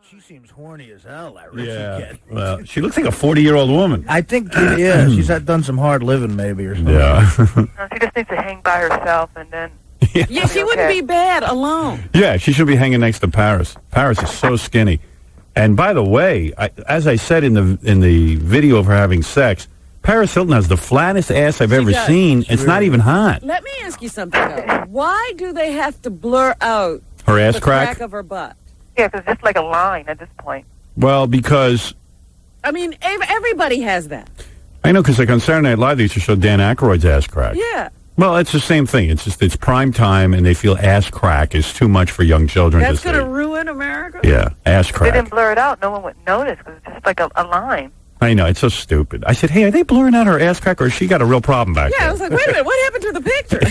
She seems horny as hell, that Richie kid. Well, she looks like a 40-year-old woman. I think, she's done some hard living maybe or something. Yeah. She just needs to hang by herself and then... Yeah, she wouldn't be bad alone. Yeah, she should be hanging next to Paris. Paris is so skinny. And by the way, as I said in the video of her having sex, Paris Hilton has the flattest ass I've ever seen. It's not even hot. Let me ask you something, though. Why do they have to blur out her ass the crack of her butt? Yeah, because it's just like a line at this point. Well, because... I mean, everybody has that. I know, because like on Saturday Night Live, they used to show Dan Aykroyd's ass crack. Yeah. Well, it's the same thing. It's just, it's prime time, and they feel ass crack is too much for young children That's to see. going to ruin America? Yeah, ass crack. If they didn't blur it out, no one would notice, because it's just like a line. I know, it's so stupid. I said, hey, are they blurring out her ass crack, or has she got a real problem back there? Yeah, I was like, wait a minute, what happened to the picture?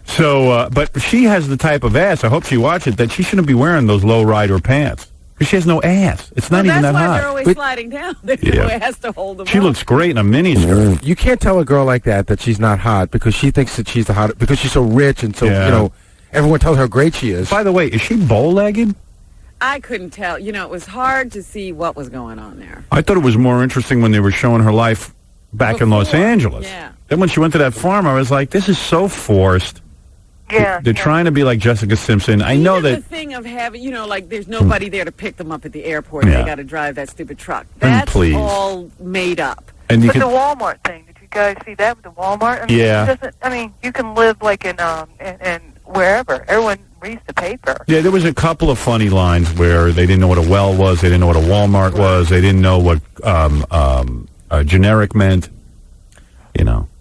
So, but she has the type of ass, I hope she watches it, that she shouldn't be wearing those low-rider pants. Because she has no ass. It's not even that hot. That's why they're always sliding down. There's no ass to hold them She up. looks great in a miniskirt. You can't tell a girl like that she's not hot because she thinks that she's the hottest, because she's so rich and so, everyone tells her how great she is. By the way, is she bow-legged? I couldn't tell. You know, it was hard to see what was going on there. I thought it was more interesting when they were showing her life back in Los Angeles. Yeah. Then when she went to that farm, I was like, this is so forced. Yeah. They're trying to be like Jessica Simpson. I know that... the thing of having, like there's nobody there to pick them up at the airport. They got to drive that stupid truck. That's all made up. And but the Walmart thing, did you guys see that with the Walmart? I mean, you can live like in wherever. Everyone reads the paper. Yeah, there was a couple of funny lines where they didn't know what a well was, they didn't know what a Walmart was, they didn't know what generic meant,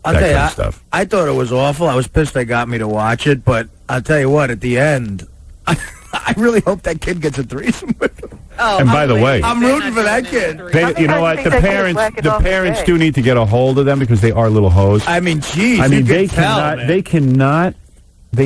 I'll that tell kind you, of stuff. I thought it was awful. I was pissed they got me to watch it, but I'll tell you what, at the end, I really hope that kid gets a threesome with him. Oh, and by the way, I'm rooting for that kid. You know what? The parents do need to get a hold of them because they are little hoes. I mean, geez, I mean, they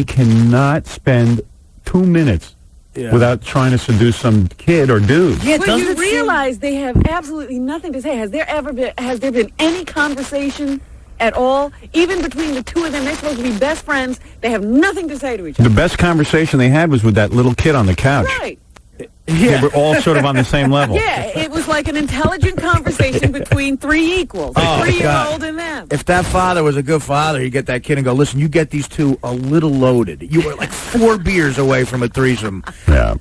cannot spend 2 minutes without trying to seduce some kid or dude. Yeah, but you realize they have absolutely nothing to say. Has there been any conversation at all, even between the two of them? They're supposed to be best friends. They have nothing to say to each other. The best conversation they had was with that little kid on the couch. Right. They were all sort of on the same level. Yeah, it was like an intelligent conversation between three equals, a 3-year-old and them. If that father was a good father, he'd get that kid and go, listen, you get these two a little loaded. You were like 4 beers away from a threesome. Yeah.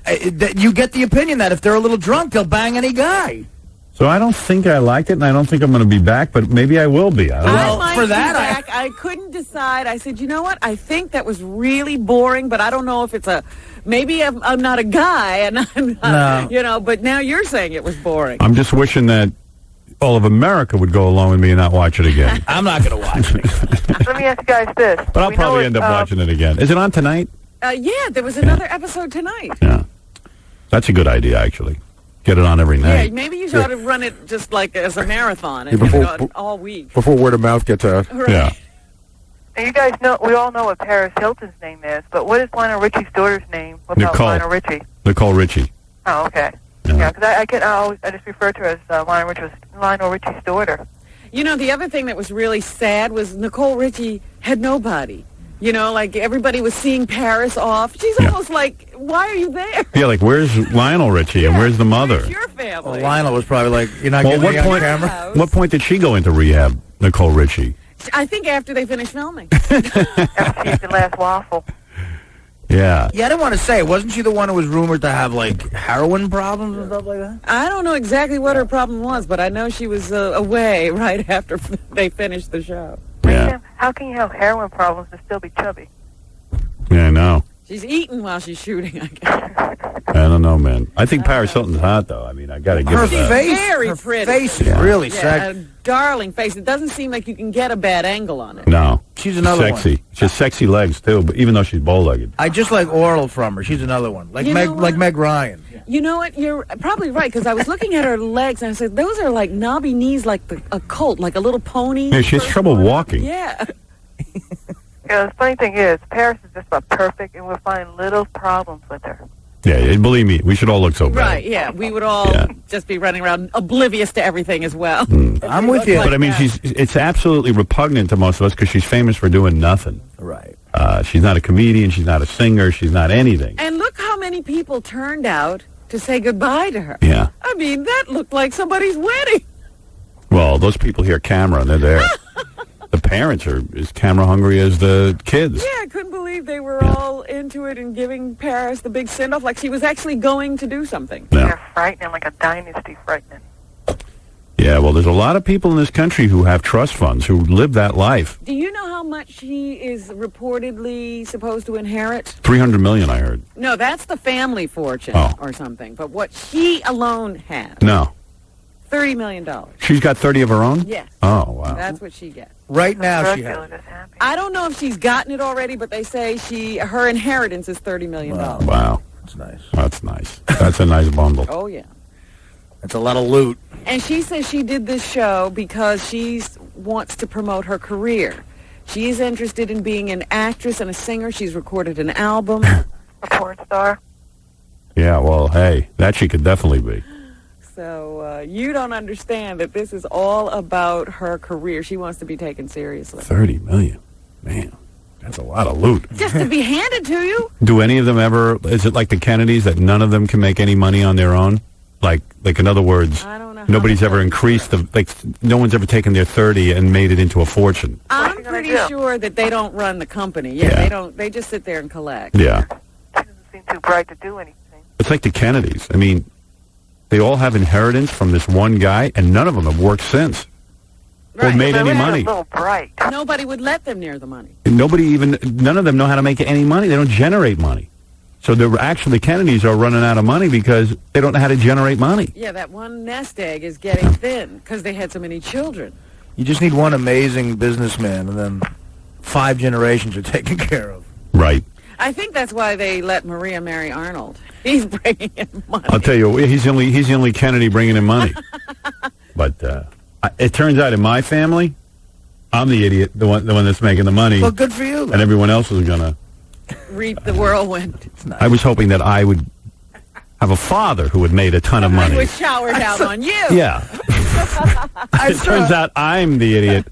You get the opinion that if they're a little drunk, they'll bang any guy. So I don't think I liked it, and I don't think I'm going to be back, but maybe I will be. I don't know. I might be back. I couldn't decide. I said, you know what? I think that was really boring, but I don't know if it's maybe I'm not a guy, and I'm not, but now you're saying it was boring. I'm just wishing that all of America would go along with me and not watch it again. I'm not going to watch it. Let me ask you guys this. But I'll probably end up watching it again. Is it on tonight? Yeah, there was another episode tonight. Yeah. That's a good idea, actually. Get it on every night. Yeah, maybe you should run it just like as a marathon and have it on all week. Before word of mouth gets out. Right. Yeah. And you guys know, we all know what Paris Hilton's name is, but what is Lionel Richie's daughter's name without Nicole. Lionel Richie? Nicole Richie. Oh, okay. Yeah, because I just refer to her as Lionel Richie's daughter. You know, the other thing that was really sad was Nicole Richie had nobody. You know, like everybody was seeing Paris off. She's almost like, why are you there? Yeah, like where's Lionel Richie and where's the mother? Where's your family? Well, Lionel was probably like, you're not getting me on camera? What point did she go into rehab, Nicole Richie? I think after they finished filming. After she ate the last waffle. Yeah. Yeah, I didn't want to say. Wasn't she the one who was rumored to have, like, heroin problems and stuff like that? I don't know exactly what her problem was, but I know she was away right after they finished the show. Yeah. How can you have heroin problems and still be chubby? Yeah, I know. She's eating while she's shooting, I guess. I don't know, man. I think Paris Hilton's hot, though. I mean, I got to give her that. Very pretty. Her face is really sexy. A darling face. It doesn't seem like you can get a bad angle on it. No. She's another sexy. one. She has sexy legs, too, but even though she's bow-legged. I just like oral from her. She's another one. Like Meg Ryan. You know what? You're probably right, because I was looking at her legs, and I said, those are like knobby knees, like a colt, like a little pony. Yeah, she has trouble walking. Yeah. Yeah, the funny thing is, Paris is just about perfect, and we'll find little problems with her. Yeah, believe me, we should all look so bad. Right, yeah. We would all just be running around oblivious to everything as well. I'm with you. But, I mean, it's absolutely repugnant to most of us because she's famous for doing nothing. Right. She's not a comedian. She's not a singer. She's not anything. And look how many people turned out to say goodbye to her. Yeah. I mean, that looked like somebody's wedding. Well, those people hear camera and they're there. The parents are as camera hungry as the kids. Yeah, I couldn't believe they were all into it and giving Paris the big send-off like she was actually going to do something. Yeah. They're frightening, like a dynasty frightening. Yeah, well, there's a lot of people in this country who have trust funds, who live that life. Do you know how much she is reportedly supposed to inherit? $300 million, I heard. No, that's the family fortune or something. But what she alone has. No. $30 million. She's got 30 of her own? Yes. Oh, wow. That's what she gets. Right now, she has. I don't know if she's gotten it already, but they say her inheritance is $30 million. Wow. That's nice. That's nice. That's a nice bundle. Oh, yeah. That's a lot of loot. And she says she did this show because she wants to promote her career. She is interested in being an actress and a singer. She's recorded an album. A porn star. Yeah, well, hey, that she could definitely be. So you don't understand that this is all about her career. She wants to be taken seriously. $30 million. Man, that's a lot of loot. Just to be handed to you? Do any of them ever, is it like the Kennedys that none of them can make any money on their own? Like in other words, I don't know nobody's ever increased no one's ever taken their 30 and made it into a fortune. I'm pretty sure that they don't run the company. Yeah, they just sit there and collect. Yeah. She doesn't seem too bright to do anything. It's like the Kennedys. I mean, they all have inheritance from this one guy, and none of them have worked since. Or made any money. A little bright. Nobody would let them near the money. None of them know how to make any money. They don't generate money. So the Kennedys are running out of money because they don't know how to generate money. Yeah, that one nest egg is getting thin because they had so many children. You just need one amazing businessman, and then 5 generations are taken care of. Right. I think that's why they let Maria marry Arnold. He's bringing in money. I'll tell you, he's the only Kennedy bringing in money. But it turns out in my family, I'm the idiot, the one that's making the money. Well, good for you. And everyone else is gonna reap the whirlwind. Nice. I was hoping that I would have a father who had made a ton of money. He was showered down on you. Yeah. It turns out I'm the idiot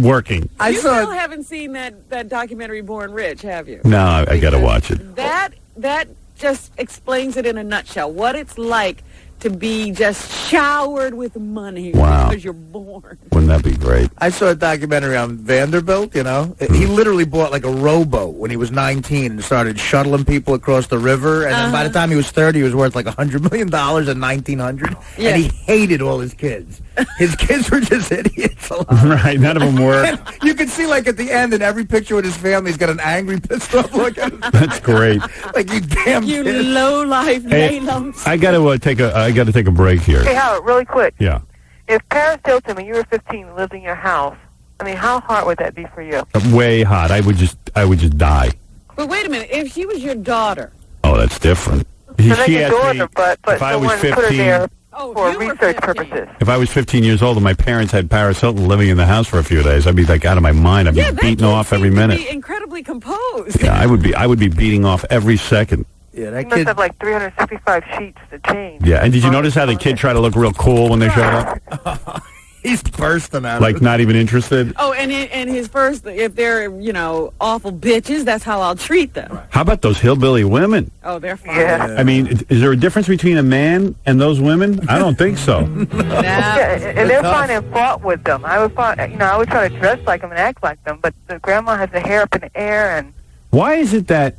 working. You still haven't seen that documentary Born Rich, have you? No, I got to watch it. That just explains it in a nutshell. What it's like to be just showered with money because you're born. Wouldn't that be great? I saw a documentary on Vanderbilt, you know. He literally bought like a rowboat when he was 19 and started shuttling people across the river. And then by the time he was 30, he was worth like $100 million in 1900. Yeah. And he hated all his kids. His kids were just idiots. Right, none of them work. You can see like at the end in every picture with his family, he's got an angry, pissed off look at him. That's great. Like, you damn You kids. low-life Hey, lumps. I got to take a break here. Hey, Howard, really quick. Yeah. If Paris Hilton, when you were 15, lived in your house, I mean, how hard would that be for you? Way hot. I would just die. But wait a minute. If she was your daughter. Oh, that's different. So that's She your asked daughter, me but if I was someone put her 15. there Oh, for you were research 15. purposes. If I was 15 years old and my parents had Paris Hilton living in the house for a few days, I'd be like out of my mind. I'd be beating off every minute. Be incredibly composed. Yeah, I would be beating off every second. Yeah, You that must kid. have like 365 sheets to change. Yeah, and did you notice how the kid tried to look real cool when they showed up? He's bursting out. Like not even interested? Oh, and his first, if they're, awful bitches, that's how I'll treat them. How about those hillbilly women? Oh, they're fine. Yeah. I mean, is there a difference between a man and those women? I don't think so. Yeah, and they're finding fault with them. I would I would try to dress like them and act like them, but the grandma has the hair up in the air and... Why is it that,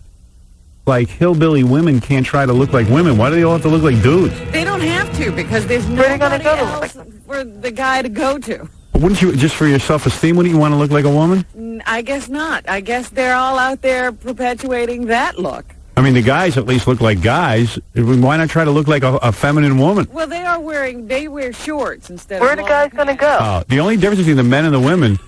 like, hillbilly women can't try to look like women? Why do they all have to look like dudes? They don't have to because there's Where are they gonna nobody go to? else for the guy to go to. Wouldn't you, just for your self-esteem, wouldn't you want to look like a woman? I guess not. I guess they're all out there perpetuating that look. I mean, the guys at least look like guys. Why not try to look like a feminine woman? Well, they wear shorts instead Where of are the guys going to go? The only difference between the men and the women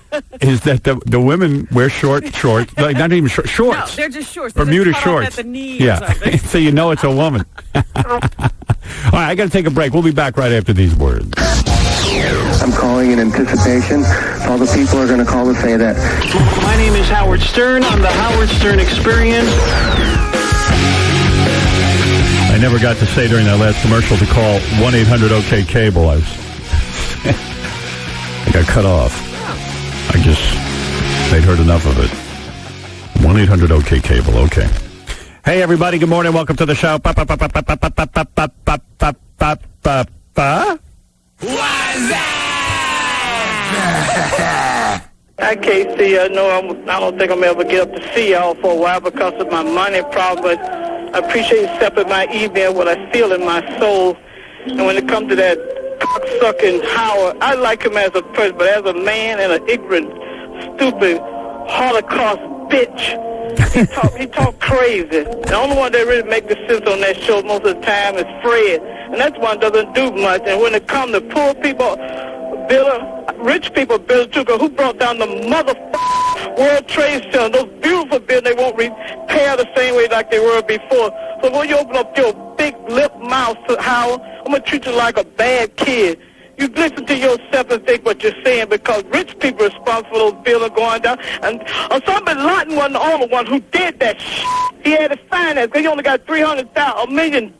is that the women wear shorts, like not even shorts. No, they're just shorts. They're Bermuda just cut off shorts. at the knee Yeah, or something. so you know it's a woman. All right, I got to take a break. We'll be back right after these words. I'm calling in anticipation. All the people are going to call to say that. My name is Howard Stern. I'm the Howard Stern Experience. I never got to say during that last commercial to call 1-800-OK-CABLE. I got cut off. They'd heard enough of it. 1-800-OK-CABLE. Okay. Hey, everybody. Good morning. Welcome to the show. Hi, Casey. I don't think I'm ever get up to see y'all for a while because of my money problem, but I appreciate you stepping my email, what I feel in my soul. And when it comes to that cocksucking Howard, I like him as a person, but as a man and an ignorant, stupid, Holocaust bitch, he talk crazy. The only one that really makes the sense on that show most of the time is Fred, and that's one doesn't do much. And when it comes to poor people, rich people building too, because who brought down the motherfucking World Trade Center? Those beautiful buildings, they won't repair the same way like they were before. So when you open up your big lip mouth, Howard, I'm going to treat you like a bad kid. You listen to yourself and think what you're saying, because rich people are responsible for those buildings going down. And Osama bin Laden wasn't the only one who did that shit. He had to finance, because he only got $1 million.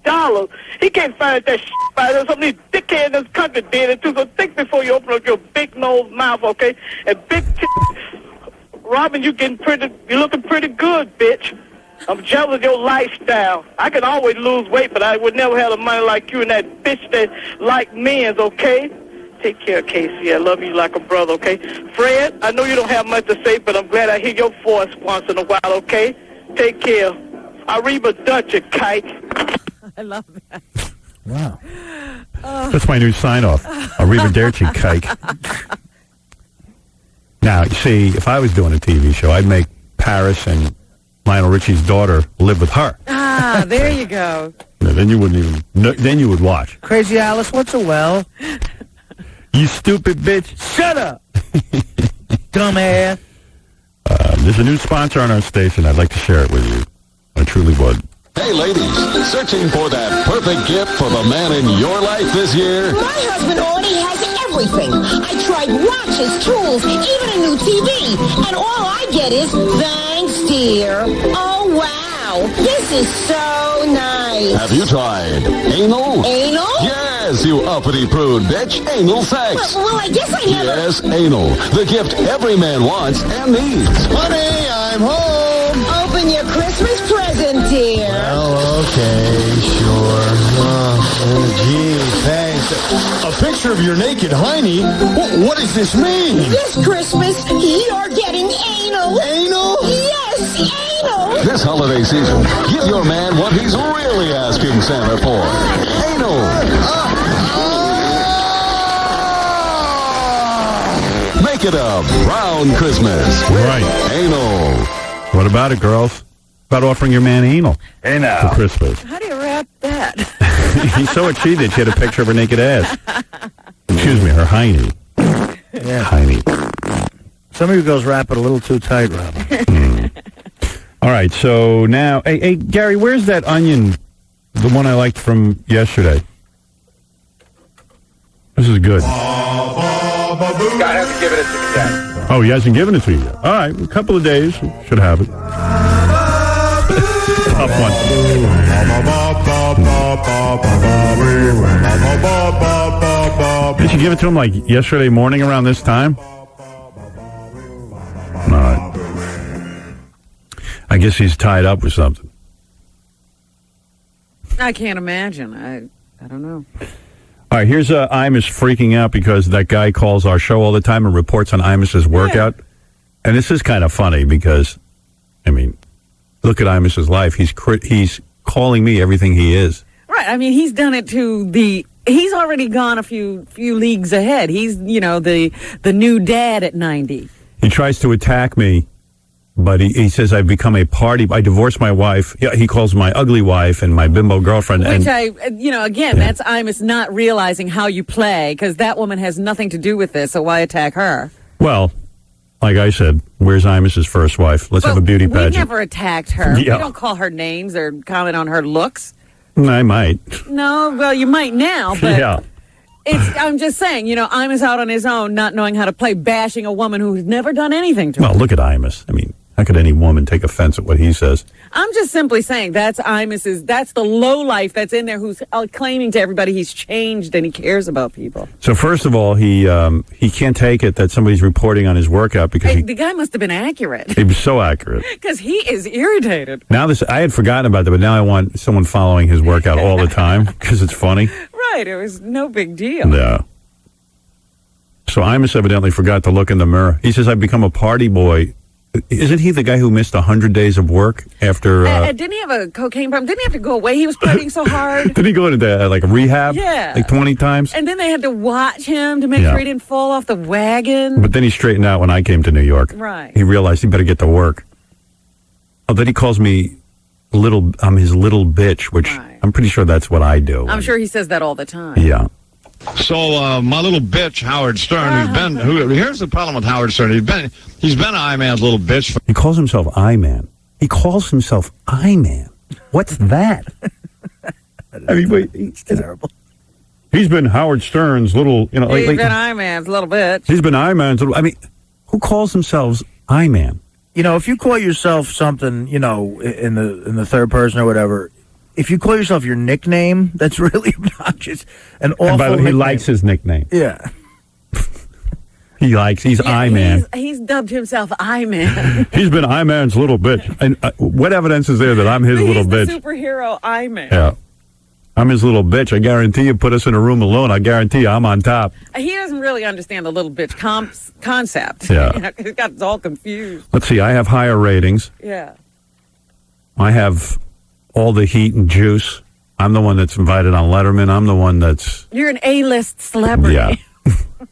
He can't finance that shit by this. Some of these dickheads in this country did it too. So think before you open up your big nose mouth, okay? And big Robin, you're looking pretty good, bitch. I'm jealous of your lifestyle. I can always lose weight, but I would never have the money like you and that bitch that like men's, okay? Take care, Casey. I love you like a brother, okay? Fred, I know you don't have much to say, but I'm glad I hear your voice once in a while, okay? Take care. Arrivederci, kike. I love that. Wow. That's my new sign-off. Arrivederci, kike. Now, see, if I was doing a TV show, I'd make Paris and Lionel Richie's daughter live with her. Ah, there you go. No, then you wouldn't even. No, then you would watch. Crazy Alice, what's a well? You stupid bitch! Shut up, dumbass. There's a new sponsor on our station. I'd like to share it with you. I truly would. Hey, ladies, searching for that perfect gift for the man in your life this year? My husband already has everything. I tried watches, tools, even a new TV, and all I get is thanks, dear. Oh, wow. This is so nice. Have you tried anal? Anal? Yes, you uppity prude bitch. Anal sex. Well, I guess I never... Yes, anal. The gift every man wants and needs. Honey, I'm home. Open your Christmas present, dear. Well, okay, sure. Oh, gee, thanks. A picture of your naked hiney? What does this mean? This Christmas, you're getting anal. Anal? Yes, anal. This holiday season, give your man what he's really asking Santa for. Anal. Make it a brown Christmas with anal. What about it, girls? About offering your man anal for Christmas. How do you wrap that? He saw what she did. She had a picture of her naked ass. Excuse me, her hiney. Yeah. Hiney. Some of you girls wrap it a little too tight, Robin. All right, so now, hey, Gary, where's that onion, the one I liked from yesterday? This is good. God hasn't given it to me yet. Oh, he hasn't given it to you yet. All right, a couple of days. Should have it. Tough one. Did you give it to him like yesterday morning around this time? All right. I guess he's tied up with something. I can't imagine. I don't know. All right, here's Imus freaking out because that guy calls our show all the time and reports on Imus's workout. Yeah. And this is kind of funny because, I mean, look at Imus's life. He's calling me everything he is. Right. I mean, he's done it to the... He's already gone a few leagues ahead. He's, the new dad at 90. He tries to attack me, but he says I've become a party. I divorced my wife. Yeah, he calls my ugly wife and my bimbo girlfriend. Which that's Imus not realizing how you play, because that woman has nothing to do with this, so why attack her? Well, like I said, where's Imus's first wife? Let's have a beauty pageant. We never attacked her. Yeah. We don't call her names or comment on her looks. I might. No, well, you might now, but... Yeah. I'm just saying, Imus out on his own, not knowing how to play, bashing a woman who's never done anything to him. Well, look at Imus. I mean, How could any woman take offense at what he says? I'm just simply saying that's the low life that's in there who's claiming to everybody he's changed and he cares about people. So first of all, he can't take it that somebody's reporting on his workout because the guy must have been accurate. He was so accurate. Because he is irritated. Now I had forgotten about that, but now I want someone following his workout all the time because it's funny. Right, it was no big deal. Yeah. So Imus evidently forgot to look in the mirror. He says, I've become a party boy. Isn't he the guy who missed 100 days of work after... didn't he have a cocaine problem? Didn't he have to go away? He was partying so hard. Didn't he go into rehab? Yeah. Like 20 times? And then they had to watch him to make sure he didn't fall off the wagon. But then he straightened out when I came to New York. Right. He realized he better get to work. Oh, then he calls me I'm his little bitch, which I'm pretty sure that's what I do. I'm sure he says that all the time. Yeah. So my little bitch, Howard Stern, here's the problem with Howard Stern. He's been I-Man's little bitch. He calls himself I-Man. He calls himself I-Man. What's that? I mean, wait, it's terrible. He's been Howard Stern's little, He's been I-Man's little bitch. He's been I-Man's little, I mean, who calls themselves I-Man? If you call yourself something, in the third person or whatever, if you call yourself your nickname, that's really obnoxious and awful. And by the way, he nickname. likes his nickname. Yeah. He's I-Man. He's dubbed himself I-Man. He's been I-Man's little bitch. And what evidence is there that I'm his little bitch? He's the superhero I-Man. Yeah. I'm his little bitch. I guarantee you, put us in a room alone, I guarantee you I'm on top. He doesn't really understand the little bitch concept. Yeah. He got all confused. Let's see, I have higher ratings. Yeah. I have all the heat and juice. I'm the one that's invited on Letterman. I'm the one that's... You're an A-list celebrity. Yeah.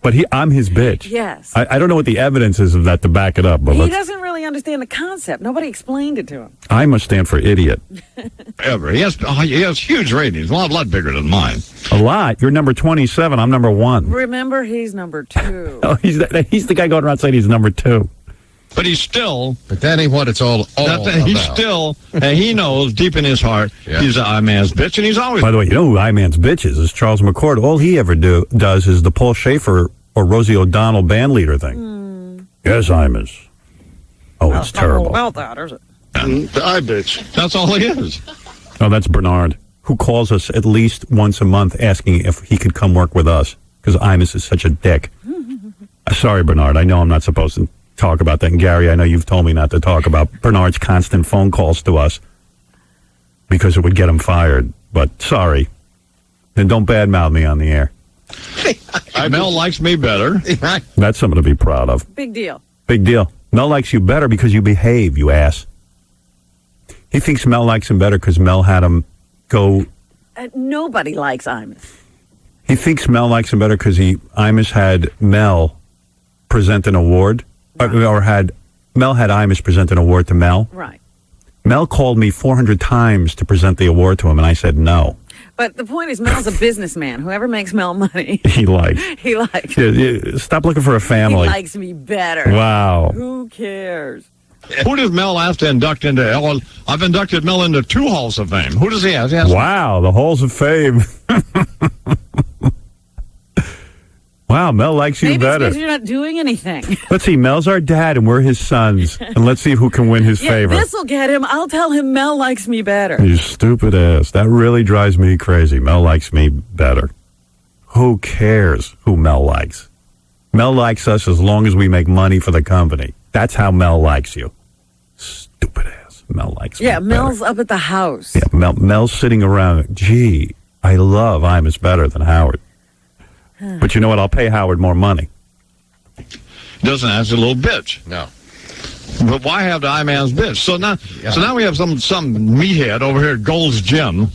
But I'm his bitch. Yes. I don't know what the evidence is of that to back it up. But he doesn't really understand the concept. Nobody explained it to him. I must stand for idiot. Ever. He has huge ratings. A lot bigger than mine. A lot? You're number 27. I'm number 1. Remember, he's number 2. Oh, he's the guy going around saying he's number 2. But he's still... But that ain't what it's all about. He's still... and he knows deep in his heart he's an I-Man's bitch, and he's always... By the way, you know who I-Man's bitch is Charles McCord. All he ever does is the Paul Schaefer or Rosie O'Donnell band leader thing. Yes, Imus. Oh, it's terrible. About that, is it? The I-bitch. That's all he is. Oh, that's Bernard, who calls us at least once a month asking if he could come work with us, because Imus is such a dick. Sorry, Bernard. I know I'm not supposed to talk about that. And Gary, I know you've told me not to talk about Bernard's constant phone calls to us because it would get him fired. But sorry. And don't badmouth me on the air. Mel likes me better. That's something to be proud of. Big deal. Big deal. Mel likes you better because you behave, you ass. He thinks Mel likes him better because Mel had him go... nobody likes Imus. He thinks Mel likes him better because Imus had Mel present an award. Or had Imus present an award to Mel. Right. Mel called me 400 times to present the award to him, and I said no. But the point is, Mel's a businessman. Whoever makes Mel money, he likes. He likes. Stop looking for a family. He likes me better. Wow. Who cares? Who does Mel have to induct into? Well, I've inducted Mel into 2 Halls of Fame. Who does he have? Wow, the Halls of Fame. Wow, Mel likes you better. Maybe it's because you're not doing anything. Let's see, Mel's our dad and we're his sons. And let's see who can win his favor. This'll get him. I'll tell him Mel likes me better. You stupid ass. That really drives me crazy. Mel likes me better. Who cares who Mel likes? Mel likes us as long as we make money for the company. That's how Mel likes you. Stupid ass. Mel likes me better. Mel's up at the house. Yeah, Mel's sitting around. Gee, I love Imus better than Howard. But you know what? I'll pay Howard more money. Doesn't ask a little bitch. No. But why have the I-Man's bitch? So now we have some meathead over here at Gold's Gym,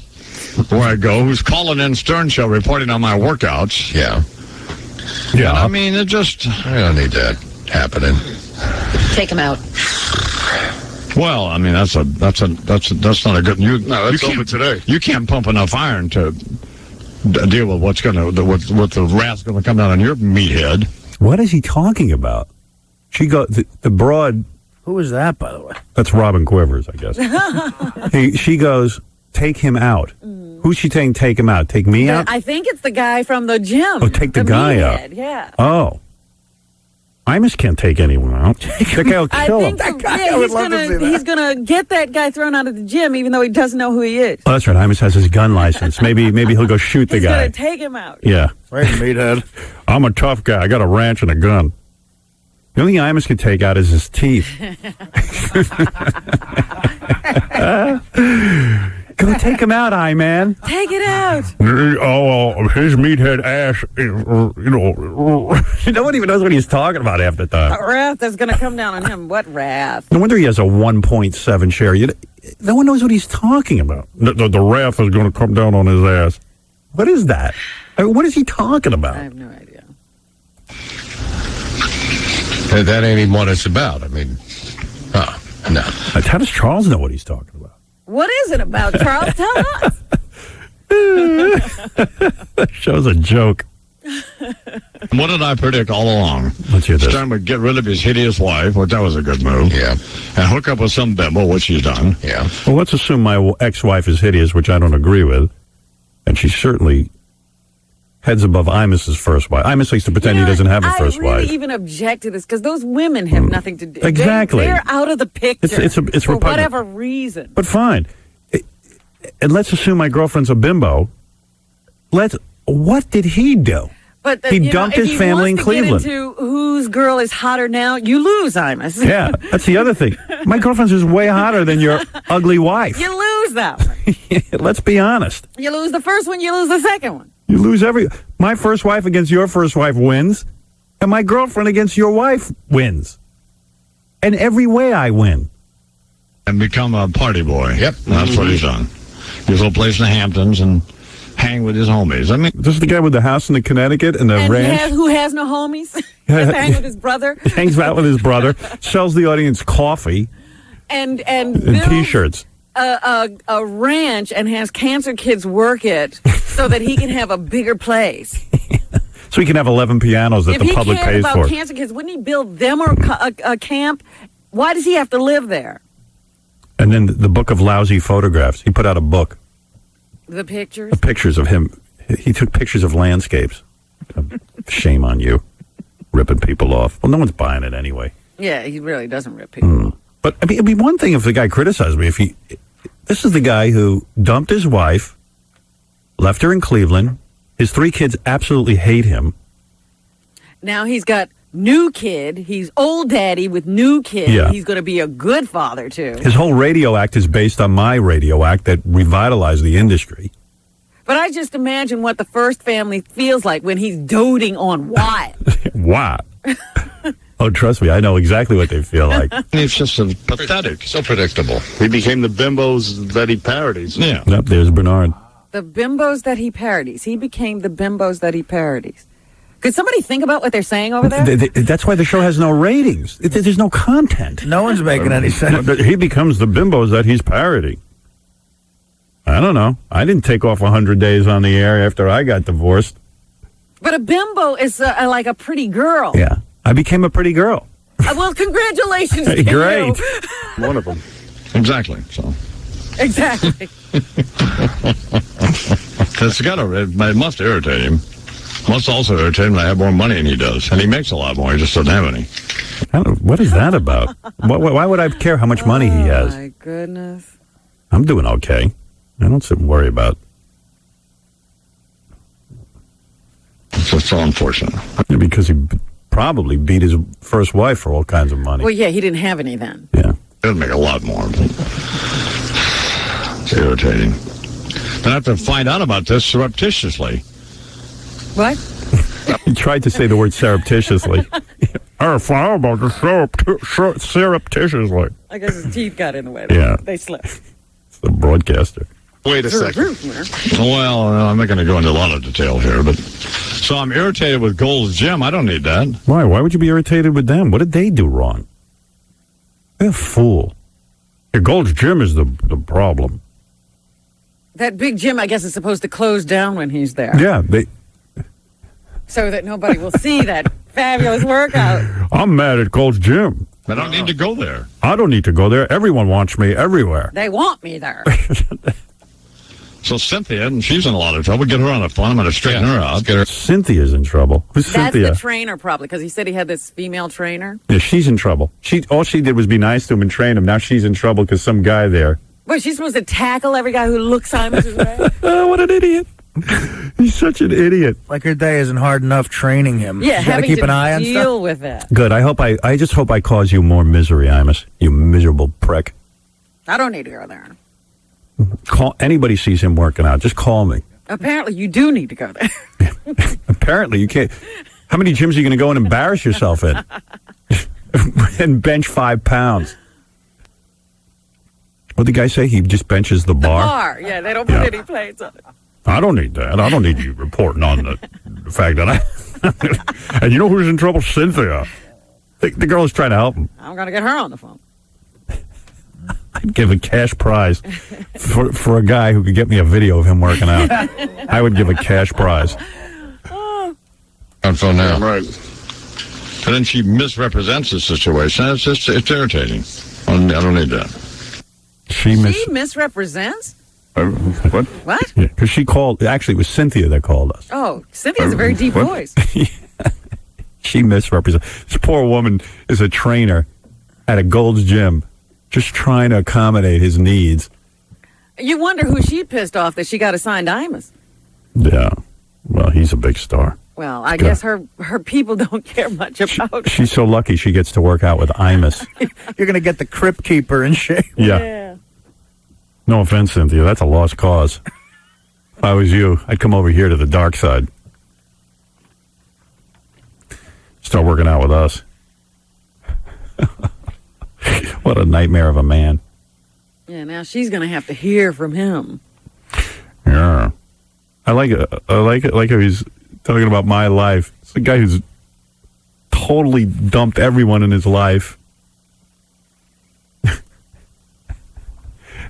where I go, who's calling in Stern Show reporting on my workouts. Yeah. Yeah. And I mean, it just... I don't need that happening. Take him out. Well, I mean, that's not a good... No, that's over today. You can't pump enough iron to... deal with what's going to with the wrath's going to come down on your meathead. What is he talking about? She the broad. Who is that, by the way? That's Robin Quivers, I guess. She goes, take him out. Who's she saying? Take him out. Take me out. I think it's the guy from the gym. Oh, take the guy out. Yeah. Oh. Imus can't take anyone out. That guy will kill him. He's gonna get that guy thrown out of the gym, even though he doesn't know who he is. Oh, that's right. Imus has his gun license. Maybe he'll go shoot the guy. He's gonna take him out. Yeah. Right, meathead. I'm a tough guy. I got a ranch and a gun. The only thing Imus can take out is his teeth. Go take him out, I-Man. Take it out. Oh, his meathead ass, no one even knows what he's talking about half the time. Wrath is going to come down on him. What wrath? No wonder he has a 1.7 share. No one knows what he's talking about. The wrath is going to come down on his ass. What is that? I mean, what is he talking about? I have no idea. That ain't even what it's about. I mean, no. How does Charles know what he's talking about? What is it about, Charles? Tell us. That show's a joke. What did I predict all along? Let's hear this. Stern would get rid of his hideous wife, which that was a good move. Yeah. And hook up with some bimbo, which he's done. Yeah. Well, let's assume my ex-wife is hideous, which I don't agree with. And she certainly heads above Imus's first wife. Imus likes to pretend he doesn't have a first wife. I really even object to this because those women have nothing to do. Exactly. They're out of the picture. It's for repugnant. whatever reason. But fine. And let's assume my girlfriend's a bimbo. What did he do? But he dumped his family in Cleveland. If he wants to get into whose girl is hotter now, you lose, Imus. Yeah, that's the other thing. My girlfriend's is way hotter than your ugly wife. You lose that one. Let's be honest. You lose the first one, you lose the second one. You lose my first wife against your first wife wins, and my girlfriend against your wife wins. And every way I win. And become a party boy. Yep. That's what he's done. His little place in the Hamptons and hang with his homies. I mean, this is the guy with the house in the Connecticut and the ranch. Who has no homies? Just hang with his brother. Hangs out with his brother. Sells the audience coffee. And T-shirts. A ranch and has cancer kids work it so that he can have a bigger place. So he can have 11 pianos that the public pays for. If he cared about cancer kids, wouldn't he build them a camp? Why does he have to live there? And then the book of lousy photographs. He put out a book. The pictures? The pictures of him. He took pictures of landscapes. Shame on you. Ripping people off. Well, no one's buying it anyway. Yeah, he really doesn't rip people off. But I mean, it'd be one thing if the guy criticized me. This is the guy who dumped his wife, left her in Cleveland. His 3 kids absolutely hate him. Now he's got new kid. He's old daddy with new kid. Yeah. He's going to be a good father, too. His whole radio act is based on my radio act that revitalized the industry. But I just imagine what the first family feels like when he's doting on Wyatt. What? Oh, trust me, I know exactly what they feel like. It's just pathetic. So predictable. He became the bimbos that he parodies. Yeah. Yep, there's Bernard. The bimbos that he parodies. He became the bimbos that he parodies. Could somebody think about what they're saying over there? That's why the show has no ratings. There's no content. No one's making any sense. He becomes the bimbos that he's parodying. I don't know. I didn't take off 100 days on the air after I got divorced. But a bimbo is like a pretty girl. Yeah. I became a pretty girl. Well, congratulations to Great. you. One of them. Exactly. So. Exactly. It must irritate him. Must also irritate him to have more money than he does. And he makes a lot more. He just doesn't have any. What is that about? Why would I care how much money he has? Oh, my goodness. I'm doing okay. I don't sit and worry about. It's just so unfortunate. Because he probably beat his first wife for all kinds of money. Well, yeah, he didn't have any then. Yeah. It'll make a lot more. It's irritating. Then I have to find out about this surreptitiously. What? He tried to say the word surreptitiously. I found about the surreptitiously. I guess his teeth got in the way. Yeah. They slipped. It's the broadcaster. Wait a second. Well, I'm not going to go into a lot of detail here, but so I'm irritated with Gold's Gym. I don't need that. Why? Why would you be irritated with them? What did they do wrong? They're a fool. Your Gold's Gym is the problem. That big gym, I guess, is supposed to close down when he's there. Yeah, so that nobody will see that fabulous workout. I'm mad at Gold's Gym. I don't need to go there. I don't need to go there. Everyone wants me everywhere. They want me there. So Cynthia, and she's in a lot of trouble. Get her on the phone. I'm going to straighten her out. Get her. Cynthia's in trouble. Who's That's Cynthia? the trainer, probably, because he said he had this female trainer. Yeah, she's in trouble. All she did was be nice to him and train him. Now she's in trouble because some guy there. Well, she's supposed to tackle every guy who looks Imus's way. Oh, what an idiot. He's such an idiot. Like her day isn't hard enough training him. Yeah, She's got to having keep to an eye on stuff. deal with that. Good. I just hope I cause you more misery, Imus. You miserable prick. I don't need to go there. Call anybody sees him working out. Just call me. Apparently, you do need to go there. Apparently, you can't. How many gyms are you going to go and embarrass yourself in? And bench 5 pounds. What'd the guy say? He just benches the bar? Yeah, they don't put any plates on it. I don't need that. I don't need you reporting on the fact that I... And you know who's in trouble? Cynthia. The girl is trying to help him. I'm going to get her on the phone. I'd give a cash prize for a guy who could get me a video of him working out. I would give a cash prize. On phone now. Right. And then she misrepresents the situation. It's irritating. I don't need that. She misrepresents? What? What? Yeah, because she called. Actually, it was Cynthia that called us. Oh, Cynthia's a very deep voice. She misrepresents. This poor woman is a trainer at a Gold's Gym, just trying to accommodate his needs. You wonder who she pissed off that she got assigned Imus. Yeah. Well, he's a big star. Well, I guess her people don't care much about She's so lucky she gets to work out with Imus. You're going to get the crypt keeper in shape. Yeah. No offense, Cynthia. That's a lost cause. If I was you, I'd come over here to the dark side. Start working out with us. What a nightmare of a man. Yeah, now she's going to have to hear from him. Yeah. I like it how he's talking about my life. It's a guy who's totally dumped everyone in his life.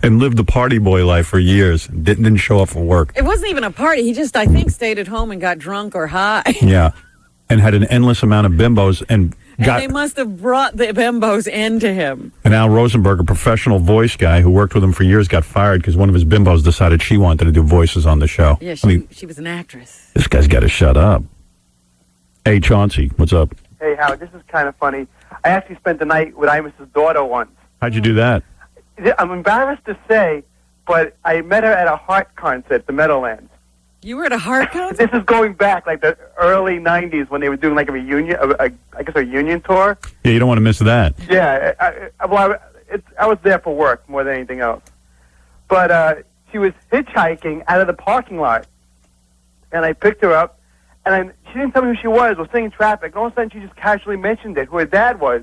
And lived the party boy life for years. Didn't show up for work. It wasn't even a party. He just, I think, stayed at home and got drunk or high. Yeah. And had an endless amount of bimbos and they must have brought the bimbos into him. And Al Rosenberg, a professional voice guy who worked with him for years, got fired because one of his bimbos decided she wanted to do voices on the show. Yeah, she was an actress. This guy's got to shut up. Hey, Chauncey, what's up? Hey, Howard, this is kind of funny. I actually spent the night with Imus's daughter once. How'd you do that? I'm embarrassed to say, but I met her at a Heart concert at the Meadowlands. You were at a Heart concert? This is going back like the early 90s when they were doing like a reunion, I guess a reunion tour. Yeah, you don't want to miss that. Yeah, I was there for work more than anything else. But she was hitchhiking out of the parking lot, and I picked her up, and she didn't tell me who she was. We're sitting in traffic, and all of a sudden she just casually mentioned it, who her dad was.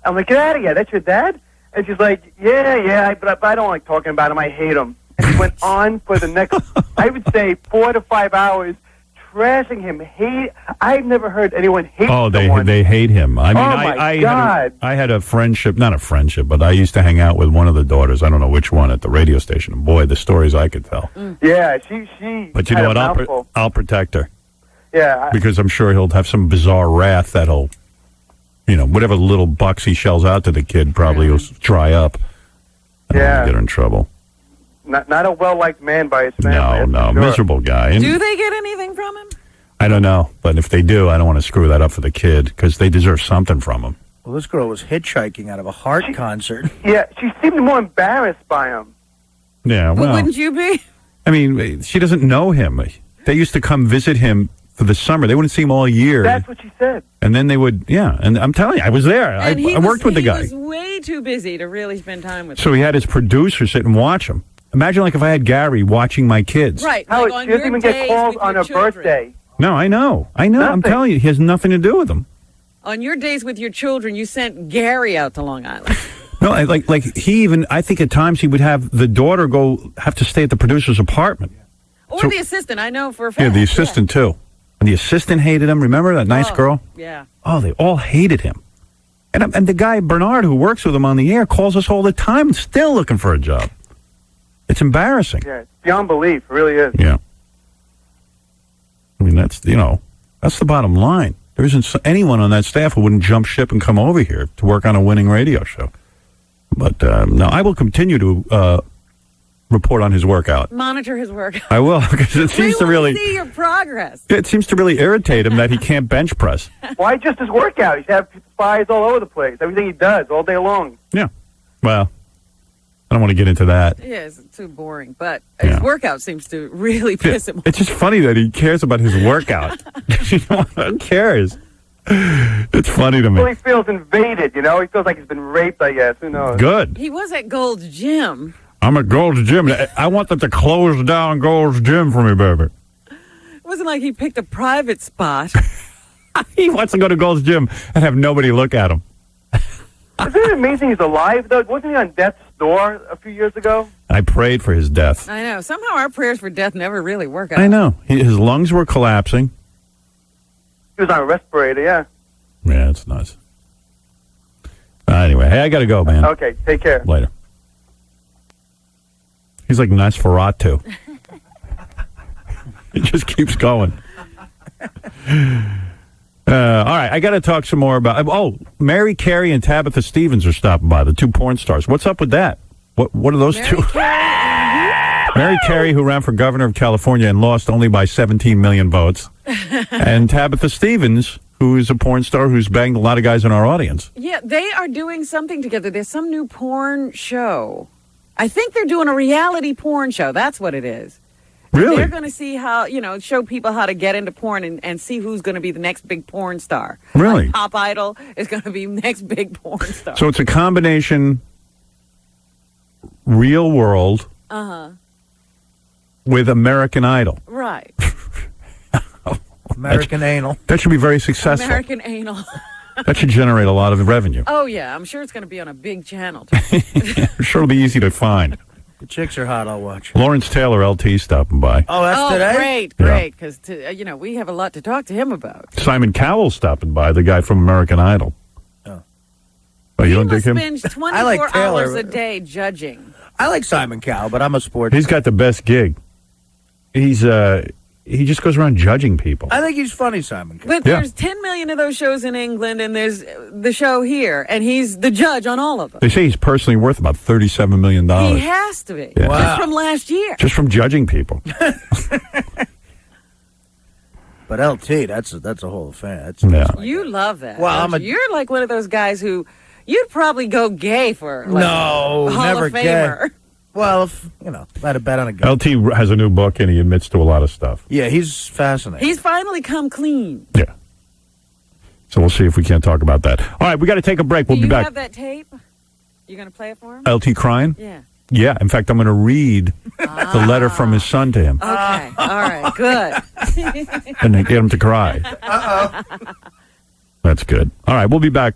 I'm like, get out of here, that's your dad? And she's like, yeah, but I don't like talking about him. I hate him. And she went on for the next, I would say, 4 to 5 hours, trashing him. I've never heard anyone hate someone. They hate him. I mean, my God. I had a friendship, not a friendship, but I used to hang out with one of the daughters. I don't know which one at the radio station. And boy, the stories I could tell. Yeah, she. But you know what? I'll protect her. Yeah. Because I'm sure he'll have some bizarre wrath that'll, whatever little bucks he shells out to the kid probably will dry up. Yeah. Get her in trouble. Not a well-liked man by his family. No, sure. miserable guy. And do they get anything from him? I don't know, but if they do, I don't want to screw that up for the kid because they deserve something from him. Well, this girl was hitchhiking out of a Heart concert. Yeah, she seemed more embarrassed by him. Yeah, well, wouldn't you be? I mean, she doesn't know him. They used to come visit him for the summer. They wouldn't see him all year. That's what she said. And then they would, and I'm telling you, I was there. I worked with the guy. He was way too busy to really spend time with him. So he had his producer sit and watch him. Imagine like if I had Gary watching my kids. Right. Howard, like she doesn't even get calls on her birthday. No, I know. Nothing. I'm telling you, he has nothing to do with them. On your days with your children, you sent Gary out to Long Island. No, like he even, I think at times he would have the daughter have to stay at the producer's apartment. Or the assistant, I know for a fact. Yeah, the assistant too. And the assistant hated him. Remember that nice girl? Yeah. Oh, they all hated him. And the guy, Bernard, who works with him on the air, calls us all the time, still looking for a job. It's embarrassing. Yeah, it's beyond belief. It really is. Yeah. I mean, that's the bottom line. There isn't anyone on that staff who wouldn't jump ship and come over here to work on a winning radio show. But, no, I will continue to report on his workout. Monitor his work. I will, because it seems to really see your progress. It seems to really irritate him that he can't bench press. Why just his workout? He should have spies all over the place. Everything he does all day long. Yeah. Well, I don't want to get into that. Yeah, it's too boring. But his workout seems to really piss him off. It's just funny that he cares about his workout. Who cares? It's funny to me. Well, he feels invaded, you know? He feels like he's been raped, I guess. Who knows? Good. He was at Gold's Gym. I'm at Gold's Gym. I want them to close down Gold's Gym for me, baby. It wasn't like he picked a private spot. He wants to go to Gold's Gym and have nobody look at him. Isn't it amazing he's alive, though? Wasn't he on death's door a few years ago? I prayed for his death. I know. Somehow our prayers for death never really work out. I know. His lungs were collapsing. He was on a respirator, yeah. Yeah, it's nuts. Anyway, hey, I got to go, man. Okay, take care. Later. He's like Nosferatu. He just keeps going. All right, I got to talk some more about... Oh, Mary Carey and Tabitha Stevens are stopping by, the two porn stars. What's up with that? What are those two? Mary Carey, who ran for governor of California and lost only by 17 million votes. And Tabitha Stevens, who is a porn star who's banged a lot of guys in our audience. Yeah, they are doing something together. There's some new porn show. I think they're doing a reality porn show. That's what it is. Really? They're going to see how, show people how to get into porn and see who's going to be the next big porn star. Really? Like Pop Idol is going to be next big porn star. So it's a combination real world with American Idol. Right. American anal. That should be very successful. American anal. That should generate a lot of revenue. Oh, yeah. I'm sure it's going to be on a big channel. I'm sure it'll be easy to find. The chicks are hot. I'll watch. Lawrence Taylor, LT, stopping by. Oh, that's today? Great. Because, we have a lot to talk to him about. Simon Cowell stopping by, the guy from American Idol. Oh, you don't dig him? He spends 24 hours a day judging. I like Simon Cowell, but I'm a sports He's got the best gig. He just goes around judging people. I think he's funny, Simon Cowell. But there's 10 million of those shows in England, and there's the show here, and he's the judge on all of them. They say he's personally worth about $37 million. He has to be. Yeah. Wow. Just from last year. Just from judging people. But LT, that's a whole affair. You love that. Well, you're like one of those guys who you'd probably go gay for. Like, no, Hall never of Famer. gay. Well, if, I had a bet on a guy. LT has a new book, and he admits to a lot of stuff. Yeah, he's fascinating. He's finally come clean. Yeah. So we'll see if we can't talk about that. All right, we got to take a break. We'll be back. Do you have that tape? You going to play it for him? LT crying? Yeah. Yeah. In fact, I'm going to read the letter from his son to him. Okay. All right. Good. And then get him to cry. Uh-oh. That's good. All right, we'll be back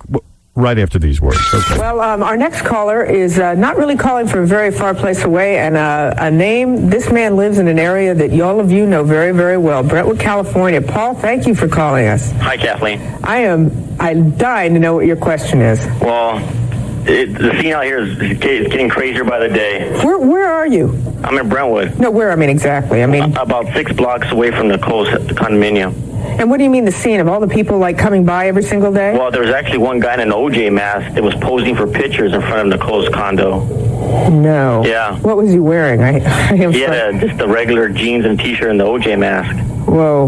right after these words. Okay. Well, our next caller is not really calling from a very far place away, and a name. This man lives in an area that all of you know very, very well, Brentwood, California. Paul, thank you for calling us. Hi, Kathleen. I'm dying to know what your question is. Well, the scene out here is getting crazier by the day. Where are you? I'm in Brentwood. No, where? Exactly. About 6 blocks away from the closed condominium. And what do you mean the scene of all the people coming by every single day? Well, there was actually one guy in an OJ mask that was posing for pictures in front of the closed condo. No. Yeah. What was he wearing? He had just the regular jeans and T-shirt and the OJ mask. Whoa.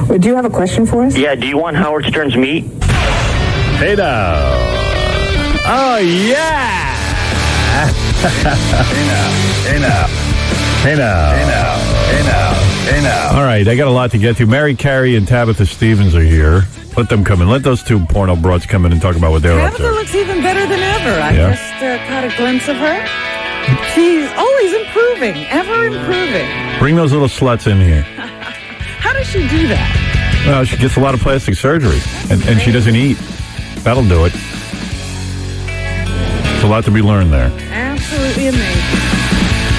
Well, do you have a question for us? Yeah. Do you want Howard Stern's meat? Hey now. Oh yeah. Hey now. All right, I got a lot to get to. Mary Carey and Tabitha Stevens are here. Let them come in. Let those two porno broads come in and talk about what they're up to. Tabitha looks even better than ever. I just caught a glimpse of her. She's always improving, ever improving. Bring those little sluts in here. How does she do that? Well, she gets a lot of plastic surgery, and she doesn't eat. That'll do it. There's a lot to be learned there. Absolutely amazing.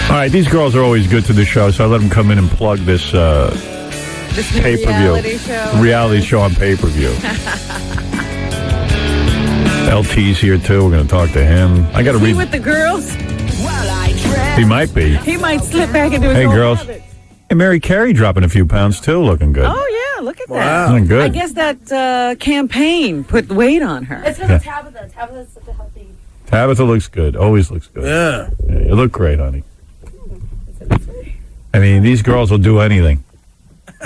All right, these girls are always good to the show, so I let them come in and plug this pay-per-view. Reality show on pay-per-view. LT's here, too. We're going to talk to him. I got to read. With the girls? He might be. He might slip back into his Hey, old girls. habits. And Mary Carey dropping a few pounds, too, looking good. Oh, yeah, look at Wow. that. Looking good. I guess that campaign put weight on her. It's because of Tabitha. Tabitha's such a healthy... Tabitha looks good. Always looks good. Yeah. You look great, honey. I mean, these girls will do anything.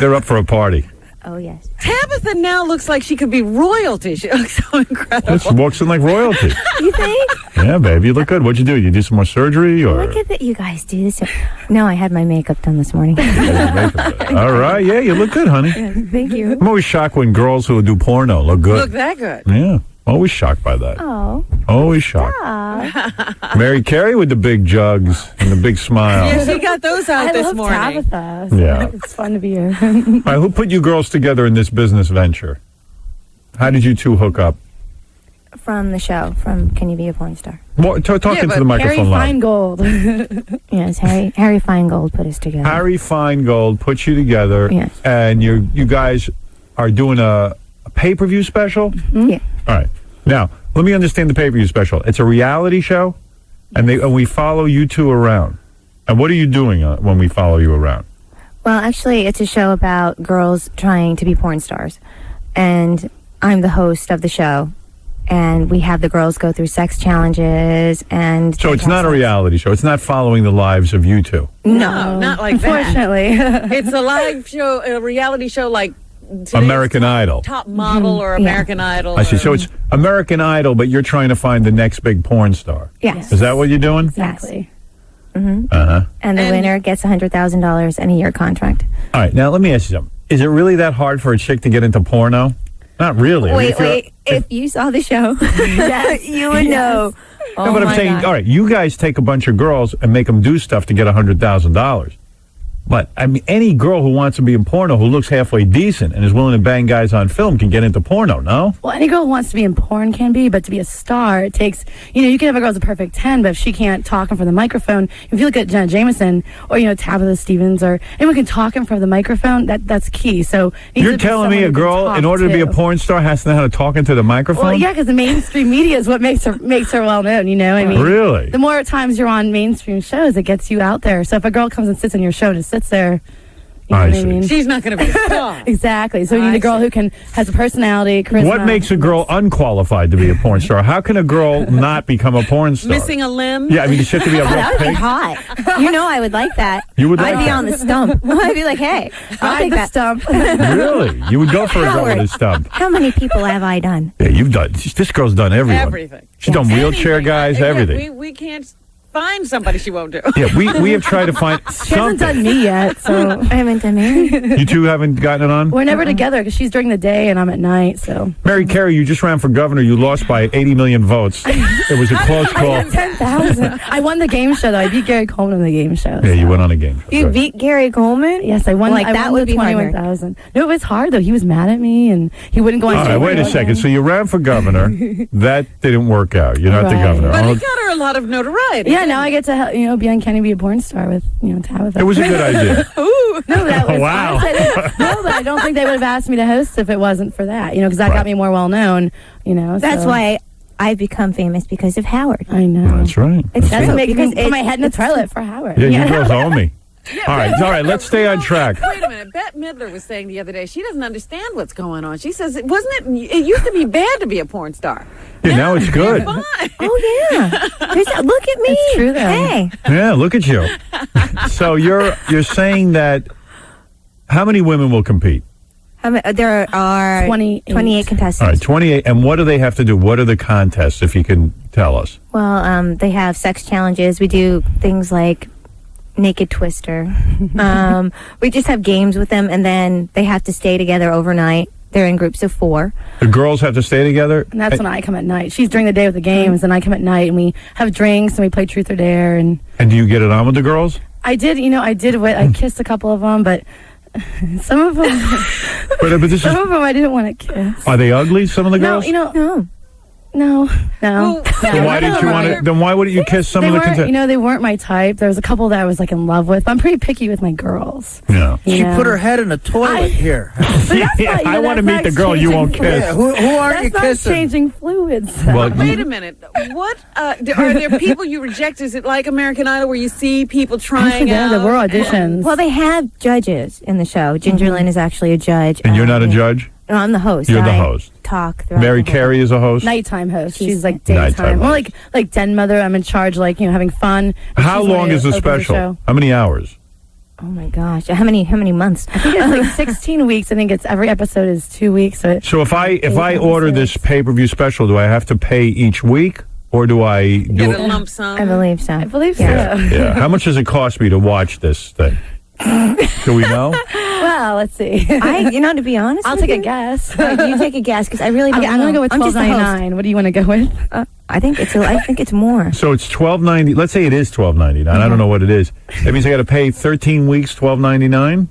They're up for a party. Oh, yes. Tabitha now looks like she could be royalty. She looks so incredible. She walks in like royalty. You think? Yeah, baby, you look good. What'd you do? You do some more surgery? Or? Look at that. You guys do this. No, I had my makeup done this morning. All right, yeah, you look good, honey. Thank you. I'm always shocked when girls who do porno look good. Look that good. Yeah, always shocked by that. Oh. Always shocked. Mary Carey with the big jugs and the big smile. Yeah, she got those out this love morning. Tabitha. So Yeah. It's fun to be here. All right, who put you girls together in this business venture? How did you two hook up? From the show, from Can You Be a Porn Star? Well, talk into the microphone Harry loud. Feingold. Yes, Harry Feingold put us together. Harry Feingold put you together, Yes. and you guys are doing a pay-per-view special? Yeah. All right. Now, let me understand the pay-per-view special. It's a reality show, and we follow you two around. And what are you doing when we follow you around? Well, actually, it's a show about girls trying to be porn stars. And I'm the host of the show. And we have the girls go through sex challenges and... So it's not a reality show. It's not following the lives of you two. No, not like that. Unfortunately. It's a live show, a reality show like today's American Idol. Top Model or American Idol. I see. So it's American Idol, but you're trying to find the next big porn star. Yes. Is that what you're doing? Exactly. Mm-hmm. Uh-huh. And the winner gets $100,000 and a year contract. All right. Now, let me ask you something. Is it really that hard for a chick to get into porno? Not really. I mean, Wait. If you saw the show, you would know. No, but I'm saying, all right, you guys take a bunch of girls and make them do stuff to get $100,000. But, I mean, any girl who wants to be in porno who looks halfway decent and is willing to bang guys on film can get into porno, no? Well, any girl who wants to be in porn can be, but to be a star, it takes, you can have a girl who's a perfect 10, but if she can't talk in front of the microphone, if you look at Jenna Jameson or, Tabitha Stevens or anyone can talk in front of the microphone, that's key. So you're telling me a girl, in order to be a porn star, has to know how to talk into the microphone? Well, yeah, because the mainstream media is what makes her well known, I mean, really? The more times you're on mainstream shows, it gets you out there. So if a girl comes and sits on your show and just sits there, you know what I mean? She's not going to be a star. Exactly. So you need a girl who has a personality, charisma. What makes a girl unqualified to be a porn star? How can a girl not become a porn star? Missing a limb? Yeah, I mean, she has to be a real That would be pig. hot. I would like that. You would like I'd be that? on the stump. I'd be like, hey, I'll take that stump. Really? You would go for a girl with a Howard. stump? How many people have I done? Yeah, you've done. This girl's done everyone. Everything. She's done wheelchair guys, everything. We can't find somebody she won't do. Yeah, we have tried to find She hasn't something. done me yet, so I haven't done me. You two haven't gotten it on? We're never together because she's during the day and I'm at night. So Mary Carey, you just ran for governor. You lost by 80 million votes. It was a close I call. had 10,000. I won the game show though. I beat Gary Coleman in the game show. Yeah, you went on a game. You beat Gary Coleman? Yes, I won. Like, I that won would the be hard. 21,000. No, it was hard though. He was mad at me and he wouldn't go on. All right, wait a second. So you ran for governor. That didn't work out. You're not the Right. governor. But Oh, it got her a lot of notoriety. Yeah, now I get to be on Can You Be a Porn Star with Tabitha. it was a good idea. Ooh, no, that was Wow. no, but I don't think they would have asked me to host if it wasn't for that. Because that got me more well known. That's why I've become famous because of Howard. I know. That's right. That's what makes me Because put my head in the toilet for Howard. Yeah, you girls owe me. All right. Let's stay on track. Wait a minute. Bette Midler was saying the other day she doesn't understand what's going on. She says, it used to be bad to be a porn star. Yeah, now it's good. Oh, yeah. Look at me. It's true, though. Hey. Yeah, look at you. So you're saying that how many women will compete? There are 28 contestants. All right, 28. And what do they have to do? What are the contests, if you can tell us? Well, they have sex challenges. We do things like Naked Twister. We just have games with them, and then they have to stay together overnight. They're in groups of 4. The girls have to stay together? And that's when I come at night. She's during the day with the games, and I come at night, and we have drinks, and we play Truth or Dare. And do you get it on with the girls? I did, I kissed a couple of them, but some of them, some of them I didn't want to kiss. Are they ugly, some of the girls? No. Then why didn't you want to? Then why wouldn't you kiss some They of the weren't, contestants? they weren't my type. There was a couple that I was in love with. But I'm pretty picky with my girls. Yeah. She put her head in a toilet here. I want to meet the girl you won't kiss. Yeah, who aren't you That's kissing? not changing fluids. Well, Wait a minute. What are there people you reject? Is it like American Idol where you see people trying out? There were auditions. Well, they have judges in the show. Ginger Lynn is actually a judge. And you're not a judge? No, I'm the host. You're the I host. Talk throughout Mary the whole- Carey is a host? Nighttime host. She's like Nighttime daytime. More host. like den mother. I'm in charge, having fun. How She's long the is the open special? show. How many hours? Oh my gosh! How many months? I think it's like 16 weeks. I think it's every episode is 2 weeks. So if I order this pay-per-view special, do I have to pay each week, or do I do Get a lump sum? I believe so. I believe so. Yeah. How much does it cost me to watch this thing? Do we know? Well, let's see. To be honest, I'll take a guess. You take a guess because I really don't know. I'm gonna go with $12.99. What do you want to go with? I think it's more. So it's $12.90. Let's say it is $12.99. I don't know what it is. That means I got to pay 13 weeks, $12.99.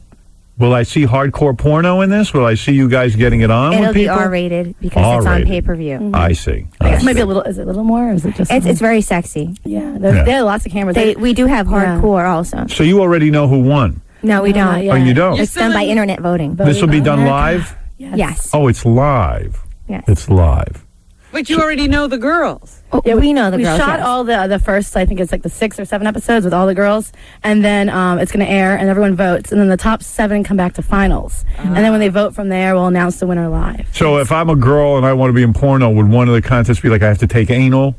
Will I see hardcore porno in this? Will I see you guys getting it on? It'll with be people? R-rated because it's on pay-per-view. Mm-hmm. I see. Maybe a little. Is it a little more? Or is it just? It's very sexy. Yeah, there are lots of cameras. We do have hardcore also. So you already know who won? No, we don't. Oh, you don't? It's done by internet voting. This will be done live? Yes. Oh, it's live. Yes. It's live. But you already know the girls. Yeah, we know the girls. We shot all the first, I think it's like the 6 or 7 episodes with all the girls, and then it's going to air, and everyone votes, and then the top 7 come back to finals, and then when they vote from there, we'll announce the winner live. So if I'm a girl and I want to be in porno, would one of the contests be like I have to take anal?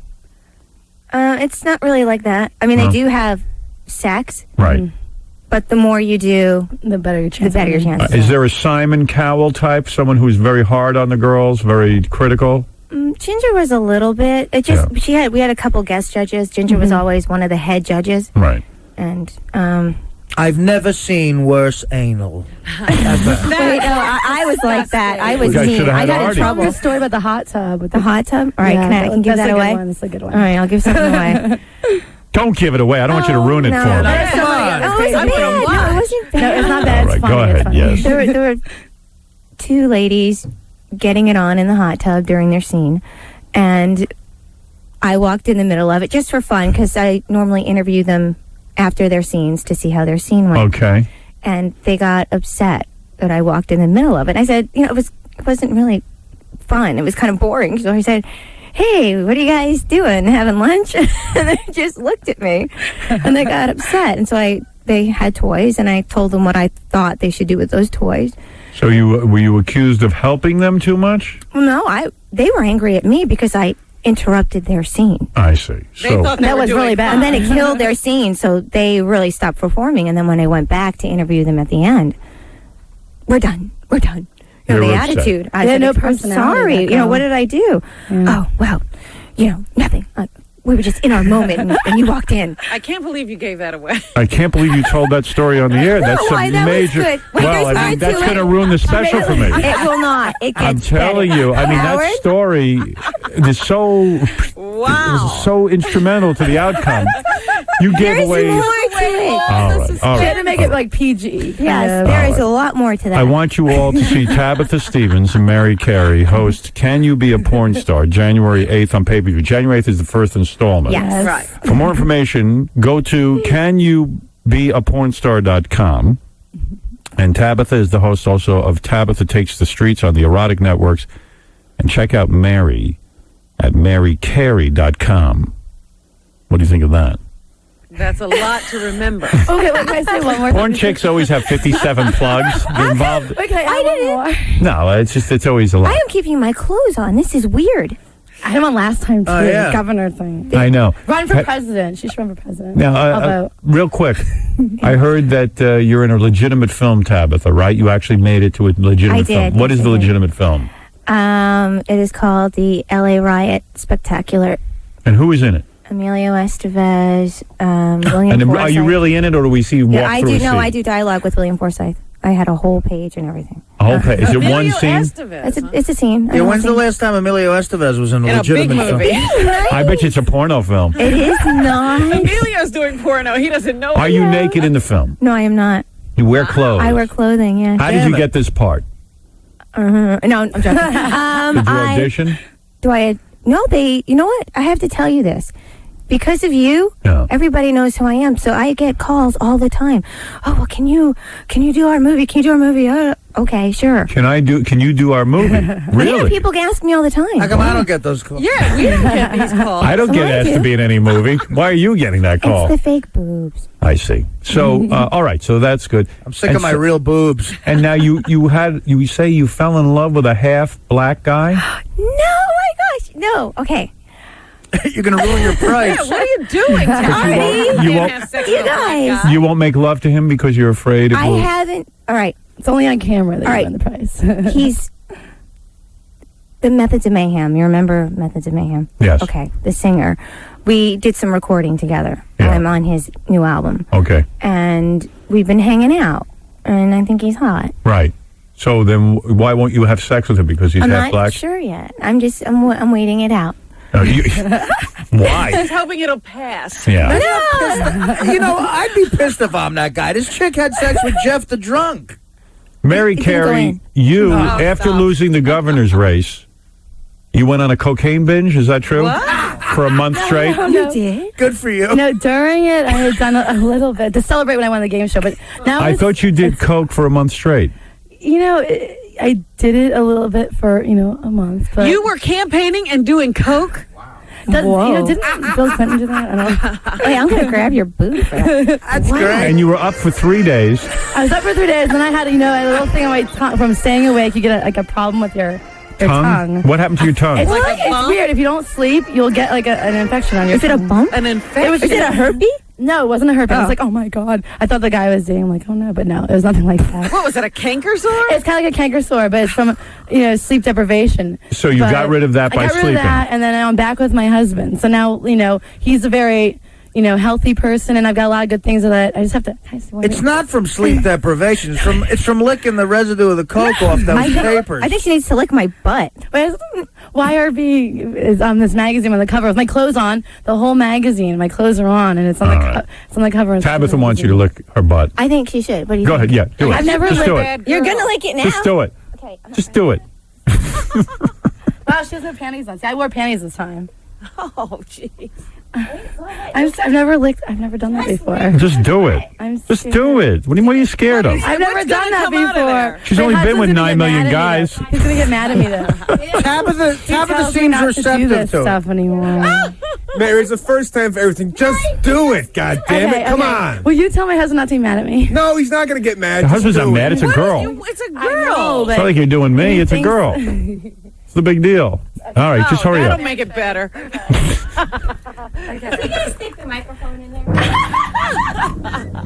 It's not really like that. I mean, they do have sex. Right. But the more you do, the better your chances. Is there a Simon Cowell type, someone who's very hard on the girls, very critical? Ginger was a little bit. It just we had a couple guest judges. Ginger was always one of the head judges. Right. And I've never seen worse anal. Wait, no, I was like that. I was mean. I got in trouble. Tell me a story about the hot tub. The hot tub? All right, I can give that away? That's a good one. All right, I'll give something away. Don't give it away. I don't want you to ruin it for me. No, it wasn't bad. No, it's not bad. All right, It's funny. go ahead. Yes. There were 2 ladies getting it on in the hot tub during their scene, and I walked in the middle of it just for fun because I normally interview them after their scenes to see how their scene went. Okay. And they got upset that I walked in the middle of it. I said, it wasn't really fun. It was kind of boring. So I said, hey, what are you guys doing? Having lunch? And they just looked at me, and they got upset. And so they had toys, and I told them what I thought they should do with those toys. So were you accused of helping them too much? Well, no, they were angry at me because I interrupted their scene. I see. So that was really bad. And then it killed their scene, so they really stopped performing. And then when I went back to interview them at the end, we're done. They were the upset. attitude. I They had said, no I'm personality, sorry. What did I do? Oh, well, nothing. We were just in our moment, and you walked in. I can't believe you gave that away. I can't believe you told that story on the air. That's why? a That was major. good. Wait, Well, there's I mean, more that's to going to it. ruin the special for me. It will not. It gets I'm telling better. you. I mean, Howard? that story is so instrumental to the outcome. You gave There's away. more to it. All right. She had to make it like PG. Yes, there is a lot more to that. I want you all to see Tabitha Stevens and Mary Carey host Can You Be a Porn Star, January 8th on pay-per-view. January 8th is the first installment. Yes. Right. For more information, go to canyoubeapornstar.com. And Tabitha is the host also of Tabitha Takes the Streets on the erotic networks. And check out Mary at marycarey.com. What do you think of that? That's a lot to remember. Okay, wait, can I say one more Porn thing? chicks always have 57 plugs. You're involved. Wait, can I add one more? No, it's always a lot. I am keeping my clothes on. This is weird. I had one last time, too. Oh, yeah. The governor thing. I know. Run for president. She should run for president. Now, I'll vote. real quick, I heard that you're in a legitimate film, Tabitha, right? You actually made it to a legitimate I did, film. What yes, is the I did. legitimate film? It is called the LA Riot Spectacular. And who is in it? Emilio Estevez, William And Forsythe. are you really in it, or do we see you walk Yeah, I through do. a scene? No, I do dialogue with William Forsythe. I had a whole page and everything. A whole page. Is it one scene? It's a scene. Yeah, when's the last time Emilio Estevez was in a legitimate film? I bet you it's a porno film. It is not. Emilio's doing porno. He doesn't know. Are you naked in the film? No, I am not. You wear clothes. I wear clothing, yeah. How did you get this part? No, I'm joking. Did you audition? No, you know what? I have to tell you this. Because of you, everybody knows who I am. So I get calls all the time. Oh, well, can you do our movie? Can you do our movie? Okay, sure. Can you do our movie? Really? Yeah, people ask me all the time. How come I don't get those calls? Yeah, we don't get these calls. I don't get asked to be in any movie. Why are you getting that call? It's the fake boobs. I see. So, all right. So that's good. I'm sick of my real boobs. And now you say you fell in love with a half black guy? No, oh my gosh. No. Okay. You're going to ruin your price. Yeah, what are you doing, Tabby? You won't have sex with a black guy. You won't make love to him because you're afraid it I will... haven't. All right. It's only on camera that All you right. win the prize. He's the Methods of Mayhem. You remember Methods of Mayhem? Yes. Okay. The singer. We did some recording together. Yeah. I'm on his new album. Okay. And we've been hanging out. And I think he's hot. Right. So then why won't you have sex with him? Because he's I'm half not black? sure yet. I'm waiting it out. Why? He's hoping it'll pass. Yeah. You know, I'd be pissed if I'm that guy. This chick had sex with Jeff the drunk. Mary Carey, you, No, after stop. losing the governor's race, you went on a cocaine binge, is that true? What? For a month straight? You did? Good for you. No, during it, I had done a little bit to celebrate when I won the game show, but now I thought you did coke for a month straight. You know, I did it a little bit for, a month. But You were campaigning and doing coke? Didn't Bill Clinton do that? I don't know. Wait, I'm going to grab your boob for that. That's great. And you were up for 3 days. I was up for 3 days, and I had, a little thing on my tongue from staying awake. You get a problem with your tongue. What happened to your tongue? It's, Like a it's bump? weird. If you don't sleep, you'll get an infection on your Is it a tongue. bump? An infection? Is it a herpes? No, it wasn't a herpes. I was like, oh my God. I thought the guy was dating. I'm like, oh no, but no, it was nothing like that. What was it, a canker sore? It's kind of like a canker sore, but it's from, sleep deprivation. So you But got rid of that by I got rid sleeping. of that, and then I'm back with my husband. So now, he's a very, healthy person, and I've got a lot of good things that I just have to. It's not from sleep deprivation. It's from licking the residue of the coke off those papers. I think she needs to lick my butt. YRB is on this magazine on the cover with my clothes on. The whole magazine, my clothes are on, and it's on it's on the cover. Tabitha wants you to lick her butt. I think she should. What do you Go think? ahead, yeah, do it. I've never Just do licked it. You're going to lick it now? Just do it. Okay. Just do it. Wow, she has no panties on. See, I wore panties this time. Oh, jeez. I've never done that before. Just do it. I'm Just do it. What are you scared of? I've never done that before. She's My only been with husband's 9 gonna get million mad at me, guys. though. He's gonna get mad at me though. Tabitha tells me seems not to do receptive this to it. stuff anymore. Mary, it's the first time for everything. Just do it, God damn it. Come on. Will you tell my husband not to be mad at me? No, he's not going to get mad. The Just husband's do not it. mad. It's a girl. It's a girl. I know, It's but not like you're doing me. he It's a thinks- girl. It's the big deal. All right, just hurry That'll up. make it better. Can you guys stick the microphone in there?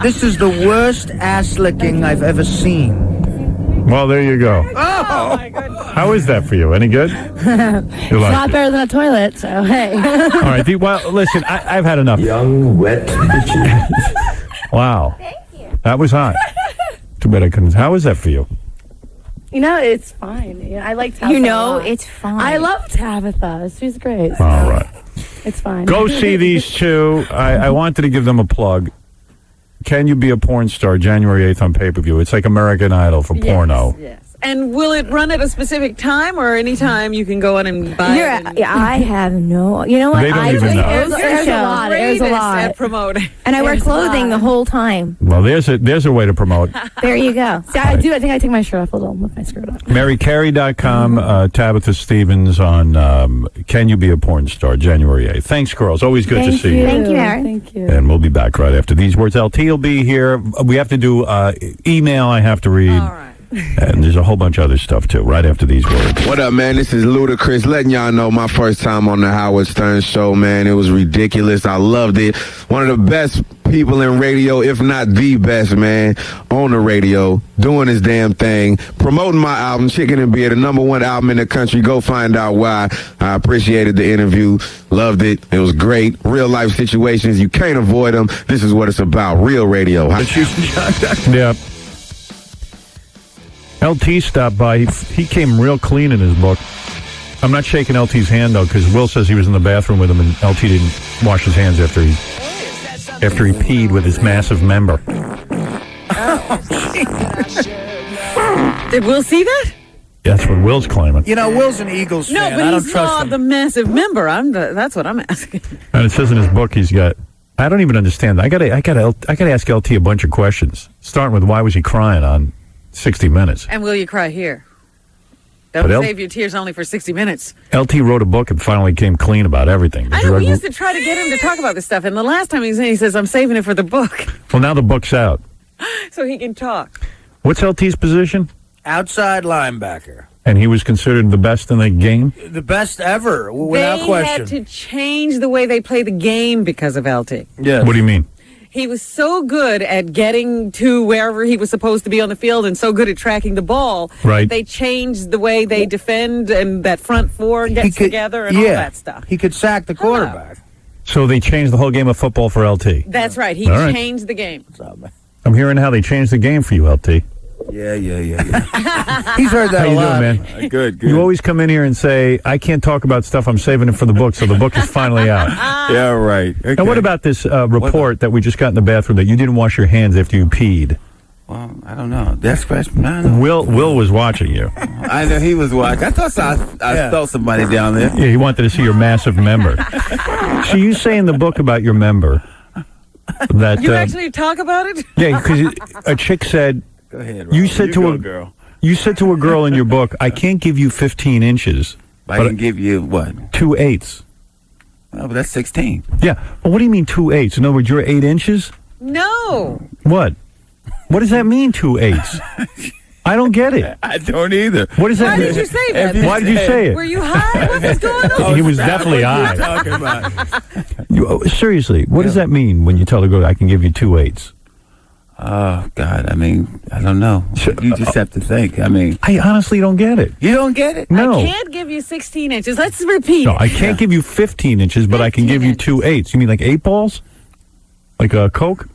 This is the worst ass licking I've ever seen. Well, there you go. Oh, my goodness. How is that for you? Any good? It's You not like it? better than a toilet, so hey. All right. Well, listen, I've had enough. Young, wet bitchy. Wow. Thank you. That was hot. Too bad I couldn't. How is that for you? It's fine. Yeah, I like Tabitha. a lot. It's fine. I love Tabitha. She's great. so All right. It's fine. Go see these two. I wanted to give them a plug. Can You Be a Porn Star? January 8th on pay-per-view. It's like American Idol for porno. Yes. And will it run at a specific time or any time you can go on and buy it? and- I have no. You know what? They don't I even know. There's a lot. There's a Greatest lot. at promoting. And I wear There's a clothing lot. the whole time. Well, there's a way to promote. There you go. See, I do. I think I take my shirt off a little with my skirt on. MaryCarey.com, Tabitha Stevens on Can You Be a Porn Star? January 8th. Thanks, girls. Always good to see you. Thank you, Mary. Thank you. And we'll be back right after these words. LT will be here. We have to do email I have to read. All right. And there's a whole bunch of other stuff, too, right after these words. What up, man? This is Ludacris, letting y'all know my first time on the Howard Stern Show, man. It was ridiculous. I loved it. One of the best people in radio, if not the best, man, on the radio, doing his damn thing, promoting my album, Chicken and Beer, the #1 album in the country. Go find out why. I appreciated the interview. Loved it. It was great. Real life situations. You can't avoid them. This is what it's about. Real radio. Yeah. LT stopped by. He came real clean in his book. I'm not shaking LT's hand, though, because Will says he was in the bathroom with him, and LT didn't wash his hands after he peed with his massive member. Did Will see that? That's what Will's claiming. You know, Will's an Eagles No, fan. but I he don't trust saw him. the massive member. That's what I'm asking. And it says in his book he's got. I don't even understand. I gotta ask LT a bunch of questions, starting with why was he crying on 60 Minutes? And will you cry here? Don't But save your tears only for 60 minutes. LT wrote a book and finally came clean about everything. I know, we used to try to get him to talk about this stuff, and the last time he says, I'm saving it for the book, Well, now the book's out. so he can talk. What's LT's position? Outside linebacker. And he was considered the best in the game? The best ever, without question. They had to change the way they play the game because of LT. Yeah. What do you mean? He was so good at getting to wherever he was supposed to be on the field and so good at tracking the ball. Right. They changed the way they defend and that front four gets together and all that stuff. He could sack the quarterback. So they changed the whole game of football for LT? That's right. He All right. changed the game. I'm hearing how they changed the game for you, LT. Yeah. He's heard that How a you lot. doing, man? Good. You always come in here and say, I can't talk about stuff, I'm saving it for the book, so the book is finally out. Yeah, right. Okay. And what about this report that we just got in the bathroom that you didn't wash your hands after you peed? Well, I don't know. That's question. I don't know. Will was watching you. I know he was watching. I thought I felt somebody down there. Yeah, he wanted to see your massive member. So you say in the book about your member that... You actually talk about it? Yeah, because a chick said... Go ahead, Rob. You said to a girl. You said to a girl in your book, I can't give you 15 inches. I can give you what? 2/8. Oh, but that's 16. Yeah. Well, what do you mean 2/8? In other words, you're 8 inches? No. What? What does that mean, 2/8? I don't get it. I don't either. What does that Why mean? did you say that? Why did you say it? Were you high? What was going on? He was definitely high. What are you talking about? Seriously, what does that mean when you tell a girl, I can give you 2/8? Oh, God. I mean, I don't know. You just have to think. I mean... I honestly don't get it. You don't get it? No. I can't give you 16 inches. Let's repeat No, it. I can't give you 15 inches, but I can give you 2/8. You mean like 8 balls? Like a Coke?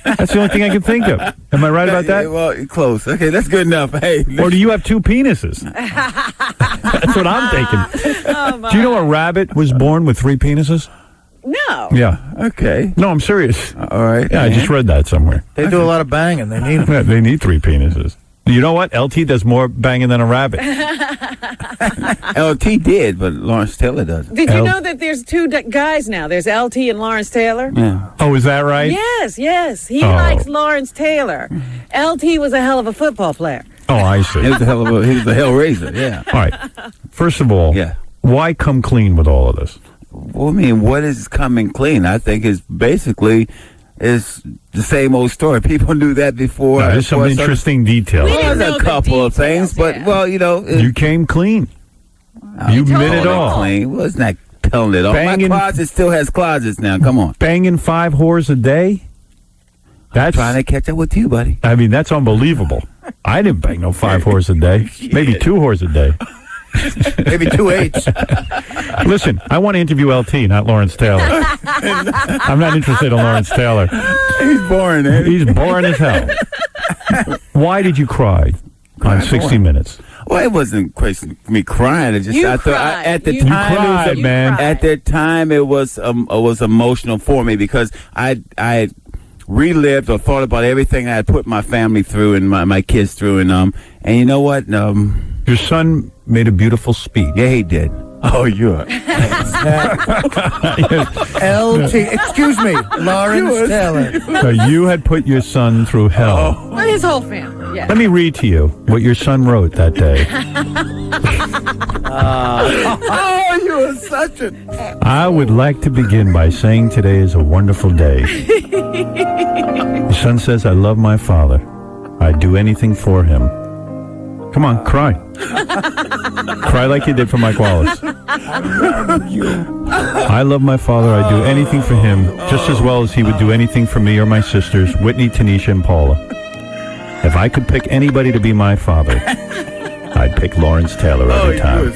That's the only thing I can think of. Am I right about that? Yeah, well, you're close. Okay, that's good enough. Hey. Or do you have 2 penises? That's what I'm thinking. Oh, Do you know a rabbit was born with 3 penises? No. Yeah. Okay. No, I'm serious. All right. Yeah, I just read that somewhere. They do a lot of banging. They need them. Yeah, they need 3 penises. You know what? LT does more banging than a rabbit. LT did, but Lawrence Taylor doesn't. Did you know that there's 2 guys now? There's LT and Lawrence Taylor. Yeah. Oh, is that right? Yes. He Oh. likes Lawrence Taylor. LT was a hell of a football player. Oh, I see. He was a hellraiser, yeah. All right. First of all, why come clean with all of this? Well, I mean, what is coming clean? I think is basically is the same old story. People knew that before. No, there's some interesting details. Well, there's a couple of things, but well, you know, you came clean. You admit it all. Clean. Well, it's not telling it all. Banging, my closet still has closets now. Come on, banging 5 whores a day. That's trying to catch up with you, buddy. I mean, that's unbelievable. I didn't bang no 5 whores a day. Maybe 2 whores a day. Maybe 2/8. Listen, I want to interview LT, not Lawrence Taylor. I'm not interested in Lawrence Taylor. He's boring. He's boring as hell. Why did you cry on 60 Minutes? Well, it wasn't me crying. It just I thought at the time, man. At the time, it was emotional for me because I relived or thought about everything I had put my family through and my kids through, and you know what? Your son made a beautiful speech. Yeah, he did. Oh, you're LT. Excuse me, Lawrence Taylor. So you had put your son through hell. Well, his whole family, yeah. Let me read to you what your son wrote that day. Oh, you are such a... I would like to begin by saying today is a wonderful day. Your son says, I love my father. I'd do anything for him. Come on, cry. Cry like you did for Mike Wallace. I love my father. I'd do anything for him just as well as he would do anything for me or my sisters, Whitney, Tanisha, and Paula. If I could pick anybody to be my father, I'd pick Lawrence Taylor every time.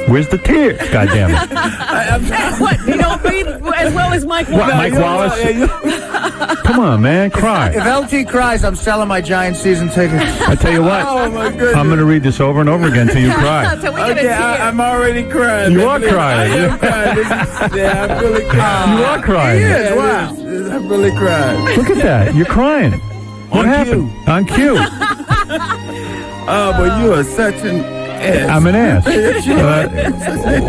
Where's the tears? God damn it. What? You don't read as well as Mike Wallace? What, Mike Wallace? Come on, man, cry. If LT cries, I'm selling my Giant season tickets. I tell you what, Oh, my goodness. I'm going to read this over and over again until you cry. So we get a Okay, tear. I'm already crying. You are crying. I am crying. Yeah, I'm really crying. You are crying. He is, wow. I'm really crying. Look at that. You're crying. What On happened? On cue. Oh, but you are such an ass. I'm an ass.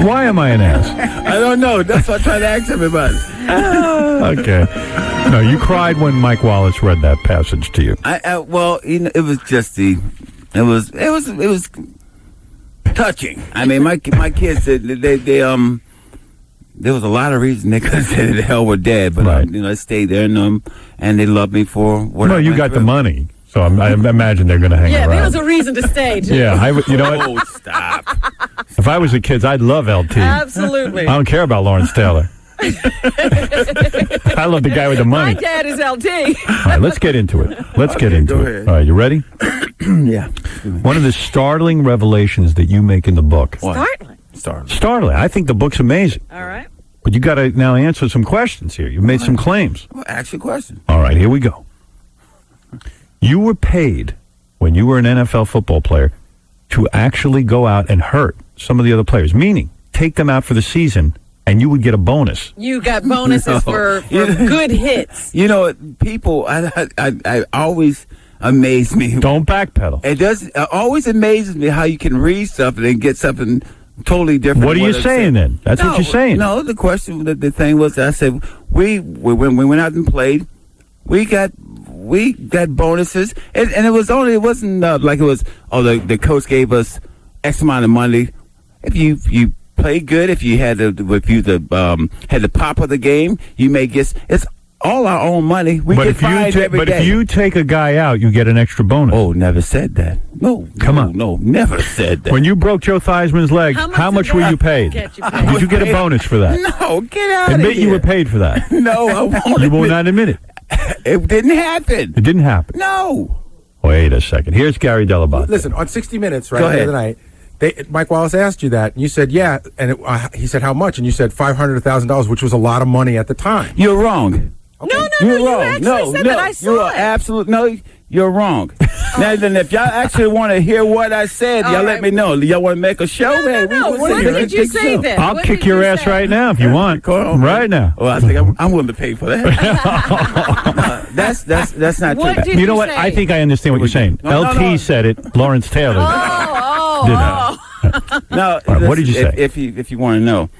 Why am I an ass? I don't know. That's what I try to ask everybody. Okay. No, you cried when Mike Wallace read that passage to you. Well, you know, it was just it was touching. I mean, my kids they there was a lot of reasons they could have said the hell we're dead, but Right. I stayed there and they loved me for what Well, I you went got the through. money, So I imagine they're going to hang Yeah, around. there was a reason to stay, too. Yeah, you know what? Oh, stop. If I was a kid, I'd love LT. Absolutely. I don't care about Lawrence Taylor. I love the guy with the money. My dad is LT. All right, let's get into it. Let's get into it. ahead. All right, you ready? Yeah. One of the startling revelations that you make in the book. Startling. I think the book's amazing. All right. But you got to now answer some questions here. You've made some claims. Well, ask your question. All right, here we go. You were paid when you were an NFL football player to actually go out and hurt some of the other players, meaning take them out for the season and you would get a bonus. You got bonuses for good hits. You know, people, I always amaze me. Don't backpedal. It does always amazes me how you can read something and get something totally different. What are you saying then? That's what you're saying. No, the question, the thing was, I said, when we went out and played, we got bonuses, and it wasn't like it was. Oh, the coach gave us X amount of money. If you played good, if you had had the pop of the game, you may get. It's all our own money. We get fined every day. If you take a guy out, you get an extra bonus. Oh, never said that. No, come on. No, never said that. When you broke Joe Theismann's leg, how much were you paid? Did you get a bonus for that? No, get out of here. Admit you were paid for that. No, I won't. You will not admit it. It didn't happen. It didn't happen. No. Wait a second. Here's Gary Dell'Abate. Listen, on 60 Minutes, right, Go ahead. the other night, Mike Wallace asked you that, and you said, yeah, and he said, how much? And you said $500,000, which was a lot of money at the time. You're wrong. Okay. You're you wrong. actually said that. I saw you are it. absolute. No, you're wrong. Now then, if y'all actually want to hear what I said, y'all let me know. Y'all want to make a show? What did you say then? I'll kick your ass right now if you want. Right now. Well, I think I'm willing to pay for that. That's not true. What did you know you what? say? I think I understand what you're saying. LT said it. Lawrence Taylor did that. No. Right, what did you say? If you want to know,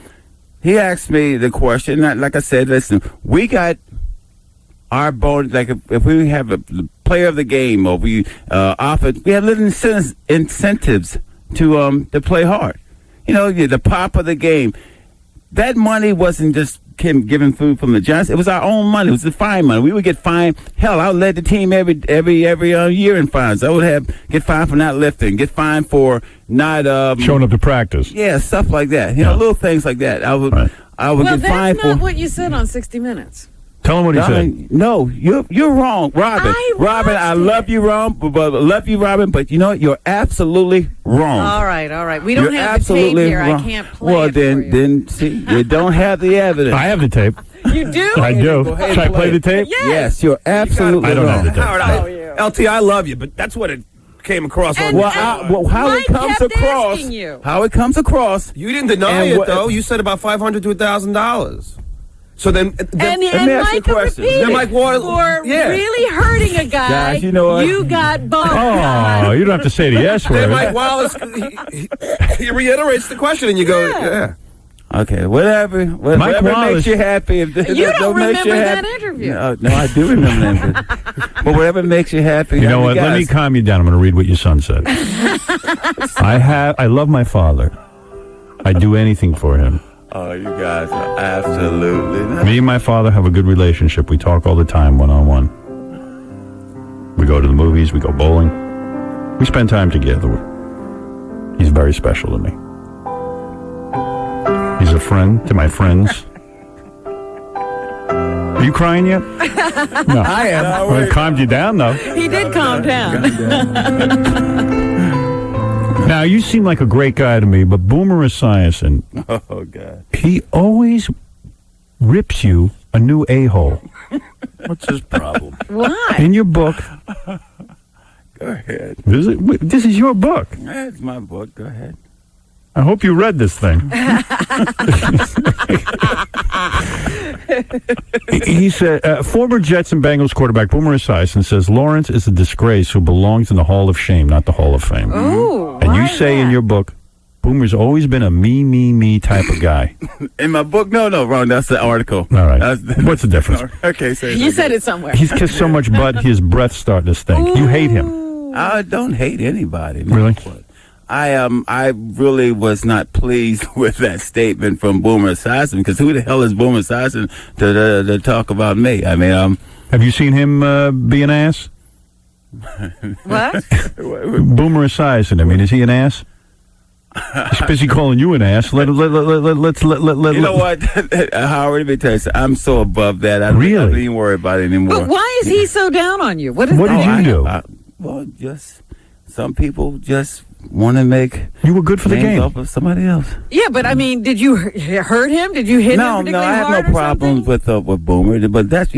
he asked me the question. Like I said, listen, we got our bonus. Like if we have a player of the game, or we offered, we have little incentives to play hard. You know, the pop of the game. That money wasn't just Kim giving food from the Giants. It was our own money. It was the fine money. We would get fined. Hell, I led the team every year in fines. I would get fined for not lifting, get fined for not showing up to practice. Yeah, stuff like that. You know, little things like that. I would get fined that's for. not what you said on 60 Minutes. Tell him what he said. No, you're wrong, Robin. Robin, I love you, Robin, but you know what? You're absolutely wrong. All right. We don't have the tape here. Wrong. I can't play well, it for you. then see, you don't have the evidence. I have the tape. You do? I do. Should I play the tape? Yes, you're absolutely I don't wrong. have the tape. Howard, LT, I love you, but that's what it came across on. How it comes across? How it comes across? You didn't deny it though. You said about $500 to $1,000. So then and Mike repeated then Mike Wallace, for really hurting a guy. Guys, you know what? You got bumped. Oh, you don't have to say the S word. Then Mike Wallace, he reiterates the question, and you go, yeah. Okay, whatever Wallace makes you happy. If You don't makes remember you that happy. interview. No, I do remember that. But whatever makes you happy. You know what? Let me calm you down. I'm going to read what your son said. I love my father. I'd do anything for him. Oh, you guys are absolutely not. Me and my father have a good relationship. We talk all the time, one-on-one. We go to the movies. We go bowling. We spend time together. He's very special to me. He's a friend to my friends. Are you crying yet? No. I am. Well, it calmed you down, though. He did calm down. Now, you seem like a great guy to me, but Boomer Esiason, oh, God. he always rips you a new a-hole. What's his problem? Why? In your book. Go ahead. This is your book. That's my book. Go ahead. I hope you read this thing. He said, former Jets and Bengals quarterback Boomer Esiason says Lawrence is a disgrace who belongs in the Hall of Shame, not the Hall of Fame. Ooh, and you say in your book, Boomer's always been a me type of guy. In my book? No, wrong. That's the article. All right. What's the difference? Okay, say You said it somewhere. He's kissed so much butt, his breath's starting to stink. Ooh. You hate him. I don't hate anybody. No. Really? I really was not pleased with that statement from Boomer Esiason, because who the hell is Boomer Esiason to talk about me? I mean, have you seen him be an ass? What? Boomer Esiason. I mean, is he an ass? He's busy calling you an ass. Let's. You know what, Howard? Let me tell you something. I'm so above that. I don't even worry about it anymore. But why is he so down on you? What did you do? Well, just some people just want to make. You were good for the game. Off of somebody else. Yeah, but I mean, did you hurt him? Did you hit him particularly No, I have hard no problems with Boomer. But that's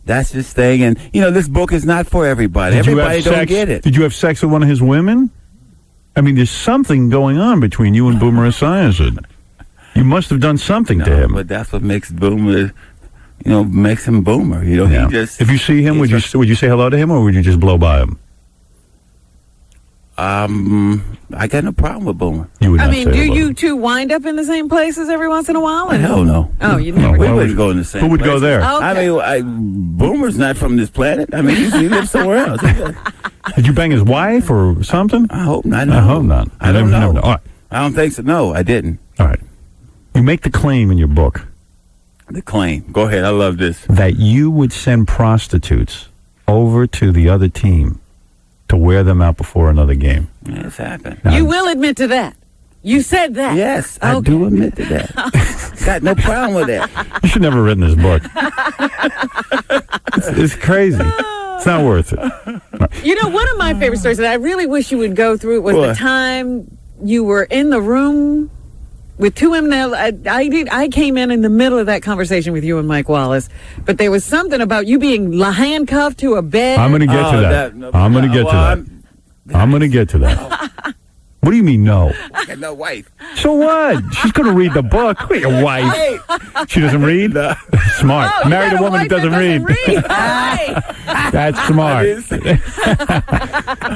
that's his thing. And this book is not for everybody. Everybody don't get it. Did you have sex with one of his women? I mean, there's something going on between you and Boomer Esiason. You must have done something to him. But that's what makes Boomer, makes him Boomer. He just. If you see him, would you say hello to him, or would you just blow by him? I got no problem with Boomer. You would. I mean, do you two wind up in the same places every once in a while? Hell no. Oh, you never. We wouldn't go in the same. Who would go there? Okay. I mean, Boomer's not from this planet. I mean, he lives somewhere else. Did you bang his wife or something? I hope not. No. I hope not. I don't know. All right. I don't think so. No, I didn't. All right. You make the claim in your book. The claim. Go ahead. I love this. That you would send prostitutes over to the other team to wear them out before another game. Yeah, it's happened. You will admit to that. You said that. Yes, I do admit to that. Got no problem with that. You should never have written this book. It's crazy. It's not worth it. One of my favorite stories that I really wish you would go through was the time you were in the room with two women. I came in the middle of that conversation with you and Mike Wallace, but there was something about you being handcuffed to a bed. I'm going to get to that. I'm going to get to that. I'm going to get to that. What do you mean, no? I got no wife. So what? She's going to read the book. Wait, your wife. She doesn't read? Smart. Oh, married a woman who doesn't read. That's smart.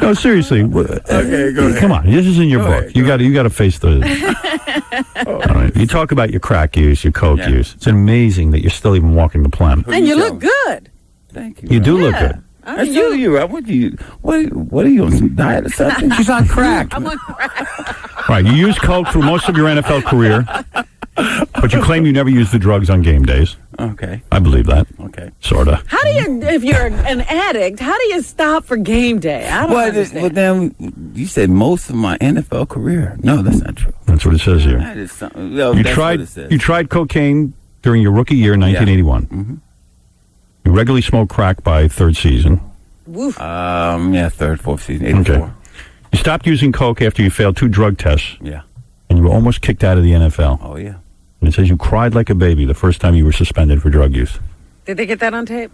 No, seriously. Okay, go ahead. Come on. This is in your book. You got to face the... All right. You talk about your crack use, your coke use. It's amazing that you're still even walking the planet. And you look good. Thank you. You do look good. I told you. What are you on some diet or something? She's on crack. I'm on crack. Right. You used coke through most of your NFL career, but you claim you never used the drugs on game days. Okay. I believe that. Okay. Sorta. How do you, if you're an addict, how do you stop for game day? I don't understand. But then you said most of my NFL career. No, that's not true. That's what it says here. That is something. You tried cocaine during your rookie year in 1981. Yeah. Mm-hmm. You regularly smoked crack by third season. Woof. Third, fourth season, 84. Okay. You stopped using coke after you failed 2 drug tests. Yeah. And you were almost kicked out of the NFL. Oh, yeah. And it says you cried like a baby the first time you were suspended for drug use. Did they get that on tape?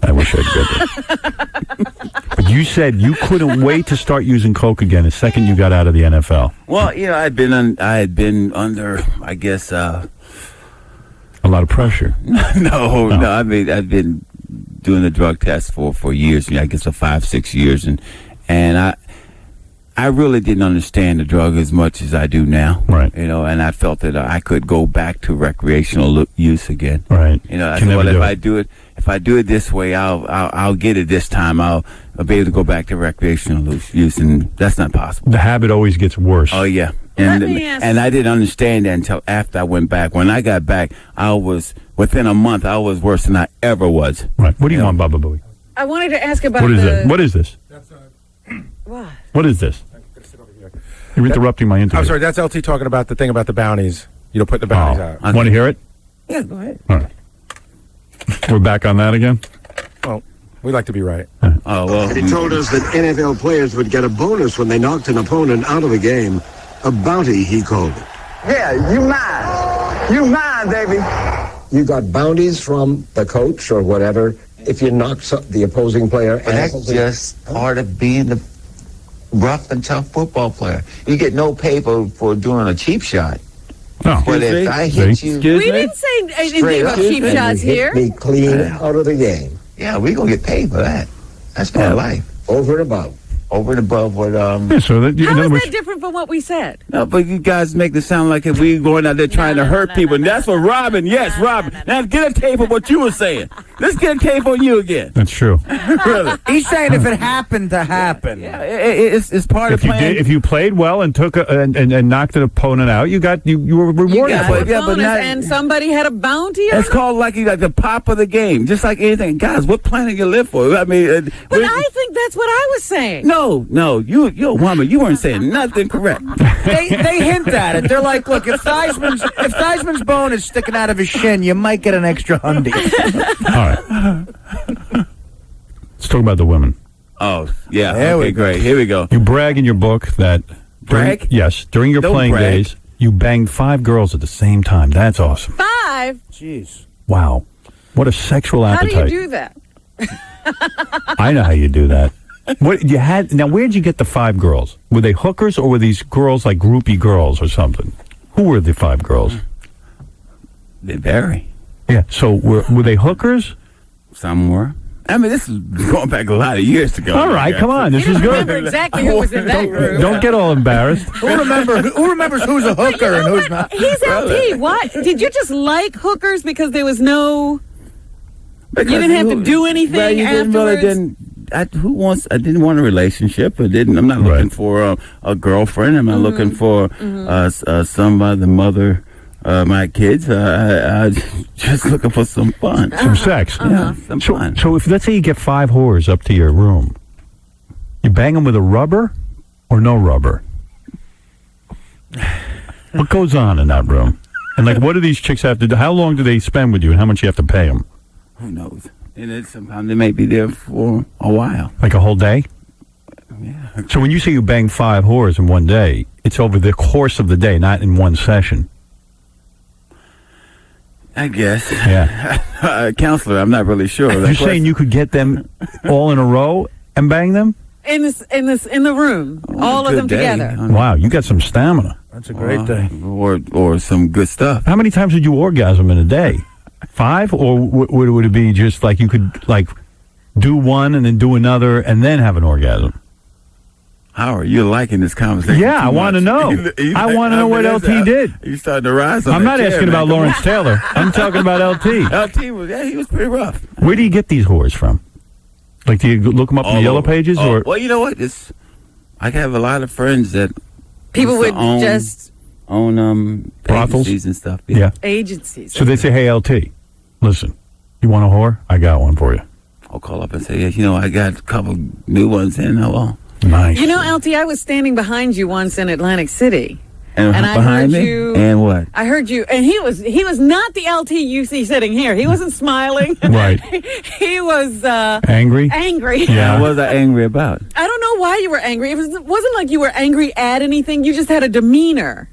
I wish I'd get that. But you said you couldn't wait to start using coke again the second you got out of the NFL. Well, I had been under, I guess, a lot of pressure. No. I mean, I've been doing the drug test for years. I guess for 5-6 years, and I really didn't understand the drug as much as I do now. Right. And I felt that I could go back to recreational use again. Right. I said, well, if I do it this way, I'll get it this time. I'll be able to go back to recreational use, and that's not possible. The habit always gets worse. Oh yeah. And I didn't understand that until after I went back. When I got back, within a month, I was worse than I ever was. Right. What do you want, Baba Booey? I wanted to ask about What is it? What is this? What? What is this? You're interrupting my interview. I'm sorry, that's LT talking about the thing about the bounties. Putting the bounties out. Want to hear it? Yeah, go ahead. All right. We're back on that again? Well, we like to be right. Oh, well. He told us that NFL players would get a bonus when they knocked an opponent out of the game. A bounty, he called it. Yeah, you mine. You mine, baby. You got bounties from the coach or whatever if you knock the opposing player. But that's just part of being the rough and tough football player. You get no pay for doing a cheap shot. No. But if I hit you... We didn't say anything about cheap shots here. Hit me clean out of the game. Yeah, we're going to get paid for that. That's my life. Over and above. Over and above what... Yeah, so that, how is that different from what we said? No, but you guys make it sound like if we going out there trying to hurt people. And that's what Robin, Robin. Now get a tape of what you were saying. Let's get a tape on you again. That's true. Really. He's saying if it happened to happen. Yeah, it's part of playing. If you played well and took and knocked an opponent out, you were rewarded. And somebody had a bounty. It's called like the pop of the game, just like anything. Guys, what planet you live for? I mean, but I think that's what I was saying. No, you're a woman. You weren't saying nothing correct. They hint at it. They're like, look, if Theismann's bone is sticking out of his shin, you might get an extra hundy. All right. Let's talk about the women. Oh, yeah. Okay, great. Here we go. You brag in your book that... Brag? Yes. During your Don't playing brag. days, you banged 5 girls at the same time. That's awesome. 5? Jeez. Wow. What a sexual How appetite. do you do that? I know how you do that. What you had now? Where'd you get the 5 girls? Were they hookers or were these girls like groupie girls or something? Who were the 5 girls? They vary. Yeah. So were they hookers? Some were. I mean, this is going back a lot of years ago. All right, come on. This is good. Remember exactly who was in that group. Don't get all embarrassed. Who remembers who's a hooker and who's not? He's LT. What? Did you just like hookers because there was no... Because you didn't have to do anything well, you afterwards? I didn't want a relationship. I'm not looking for a girlfriend. I'm not looking for somebody, the mother... my kids, I just looking for some fun. Some sex. Yeah, some fun. So if, let's say you get 5 whores up to your room, you bang them with a rubber or no rubber? What goes on in that room? And like, what do these chicks have to do? How long do they spend with you and how much you have to pay them? Who knows? And then sometimes they may be there for a while. Like a whole day? Yeah. So when you say you bang 5 whores in one day, it's over the course of the day, not in one session. I guess. Yeah. Counselor, I'm not really sure. You're saying you could get them all in a row and bang them? In the room, all of them together. Wow, you got some stamina. That's a great day. Or some good stuff. How many times would you orgasm in a day? 5? Or would it be just like you could like do one and then do another and then have an orgasm? Howard, you're liking this conversation. Yeah, I want to know. I want to know what LT did. You starting to rise on I'm that not chair, asking man. about Come Lawrence on. Taylor. I'm talking about LT. LT he was pretty rough. Where do you get these whores from? Like, do you look them up in the yellow pages? Or Well, you know what? I have a lot of friends that People would own, just own brothels agencies and stuff. Yeah. agencies. So they say, hey, LT, listen, you want a whore? I got one for you. I'll call up and say, yeah, I got a couple new ones in. Well, nice. You know, LT, I was standing behind you once in Atlantic City. And I behind heard me? you. And what? I heard you, and he was not the LT you see sitting here. He wasn't smiling. Right. He was Angry? Angry. Yeah. What was I angry about? I don't know why you were angry. It wasn't like you were angry at anything. You just had a demeanor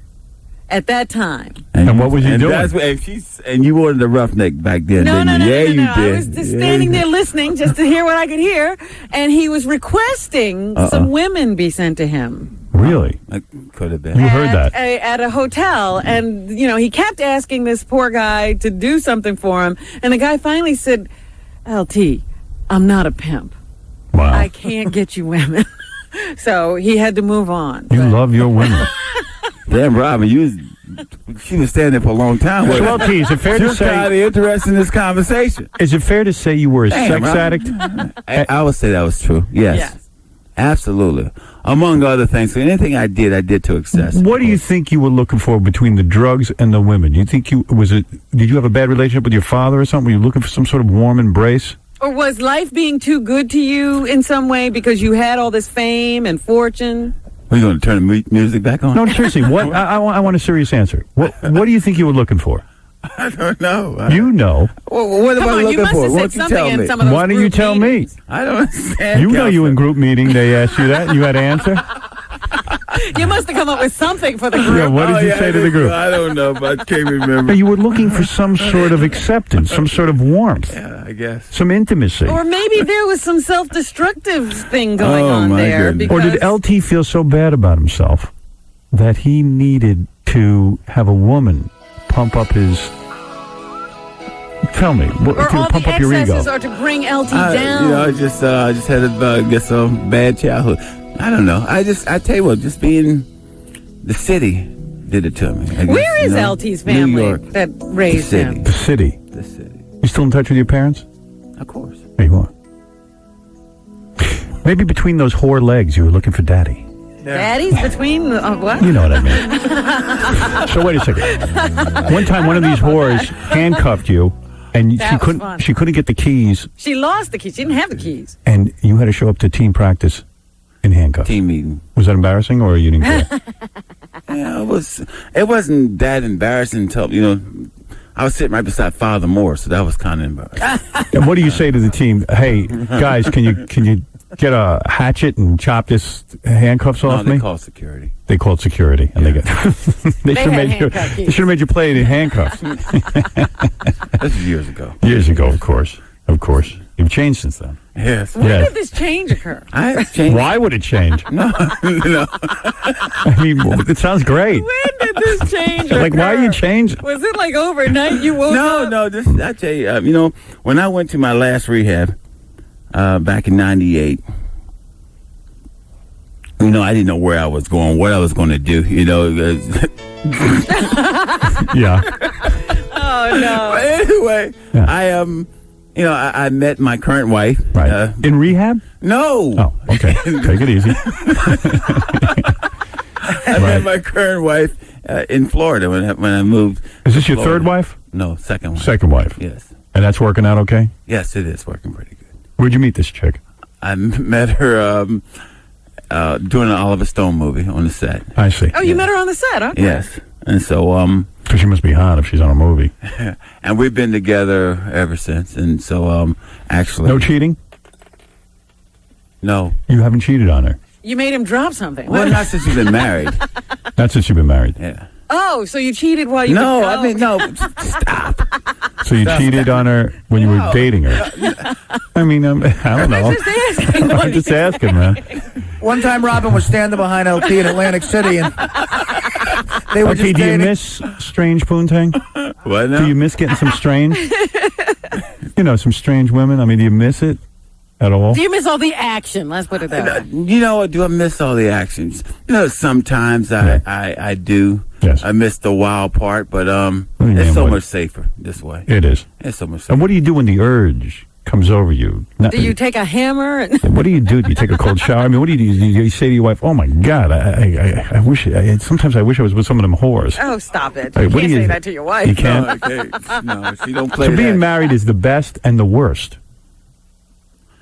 at that time. And what was he doing? That's and you wanted the roughneck back then, No. didn't you? Yeah, you did. I was just standing there listening just to hear what I could hear, and he was requesting some women be sent to him. Really? I could have been. You heard that. At a hotel, and he kept asking this poor guy to do something for him, and the guy finally said, LT, I'm not a pimp. Wow. I can't get you women. So he had to move on. You love your women. Damn, Robin, she was standing there for a long time. So, LT, is it fair to say... kind of interested in this conversation. Is it fair to say you were a Damn, sex Robin. addict? I would say that was true. Yes. Absolutely. Among other things. So anything I did to excess. What do you think you were looking for between the drugs and the women? Do you think did you have a bad relationship with your father or something? Were you looking for some sort of warm embrace? Or was life being too good to you in some way because you had all this fame and fortune? Are you going to turn the music back on? No, seriously. What? I want a serious answer. What do you think you were looking for? I don't know. You know. What am I looking for? Why don't you tell me? Why don't you tell me? I don't understand. You know you in group meeting, they asked you that, and you had to answer? You must have come up with something for the group. Yeah, what did you say to the group? I don't know, but I can't remember. You were looking for some sort of acceptance, some sort of warmth. Yeah, I guess. Some intimacy. Or maybe there was some self-destructive thing going on there. Or did LT feel so bad about himself that he needed to have a woman pump up his... Tell me, or all pump the up your ego? excesses are to bring LT down. I just had to get some bad childhood. I don't know. I tell you what, just being the city did it to me. Where is LT's family that raised him? The city. The city. You still in touch with your parents? Of course. There you are. Maybe between those whore legs, you were looking for daddy. Daddy's between what? You know what I mean. So wait a second. One time, one of these whores handcuffed you, and That was fun. she couldn't get the keys, She lost the keys. She didn't have the keys. and you had to show up to team practice in handcuffs. Team meeting. Was that embarrassing, or you didn't care? Yeah, it wasn't that embarrassing until, I was sitting right beside Father Moore, so that was kind of embarrassing. And what do you say to the team? Hey, guys, can you get a hatchet and chop this handcuffs No, off they me? called security. They called security, and they got. they should had have handcuff keys. they should have made you play it in handcuffs. This is years ago. Years ago, of course. Of course. You've changed since then. Yes. When Yes. did this change occur? I changed. Why would it change? No. I mean, it sounds great. When did this change Like, why are you occur? changing? Was it like overnight you woke up? No, I tell you, when I went to my last rehab back in '98, I didn't know where I was going, what I was going to do, Yeah. Oh, no. But anyway, I met my current wife. Right. In rehab? No. Oh, okay. Take it easy. I met my current wife in Florida when I moved. Is this your Florida. third wife? No, second wife. Second wife. Yes. And that's working out okay? Yes, it is working pretty good. Where'd you meet this chick? I met her doing an Oliver Stone movie on the set. I see. Oh, you met her on the set, okay. Yes. And so, because she must be hot if she's on a movie. and we've been together ever since. And so, actually. No cheating? No. You haven't cheated on her? You made him drop something. Well, not since you've been married. Not since you've been married. Yeah. Oh, so you cheated while you No, were I mean, no. Stop. So you cheated on her when you were dating her? I mean, I don't know. I'm just asking, man. One time, Robin was standing behind LT in Atlantic City, and they were Okay, just do you dating. miss strange poontang? What now? Do you miss getting some strange? Some strange women? I mean, do you miss it at all? Do you miss all the action? Let's put it that way. You know what? Do I miss all the actions? Sometimes I do. Yes. I miss the wild part, but it's so much safer this way. It is. It's so much safer. And what do you do when the urge comes over you? Do you take a hammer? And What do you do? Do you take a cold shower? I mean, what do? You say to your wife, "Oh my God, I wish." Sometimes I wish I was with some of them whores. oh, stop it. Hey, You what can't do you- say that to your wife. You can't. No, she don't play So being that. married is the best and the worst.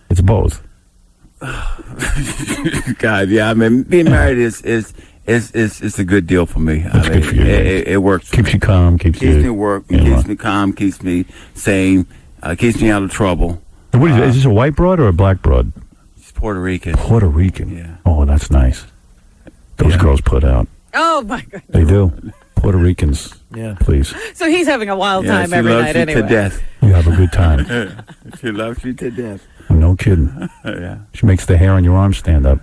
It's both. God, yeah. I mean, being married is a good deal for me. That's good for you. It works. For Keeps me. you calm. Keeps me you. work. Yeah, Keeps right. me calm. Keeps me sane. Keeps me out of trouble. And what is this a white broad or a black broad? She's Puerto Rican. Puerto Rican. Yeah. Oh, that's nice. Those girls put out. Oh, my God. They do. Puerto Ricans. Yeah. Please. So he's having a wild time she every loves night you anyway. to death. You have a good time. She loves you to death. No kidding. Yeah. She makes the hair on your arm stand up.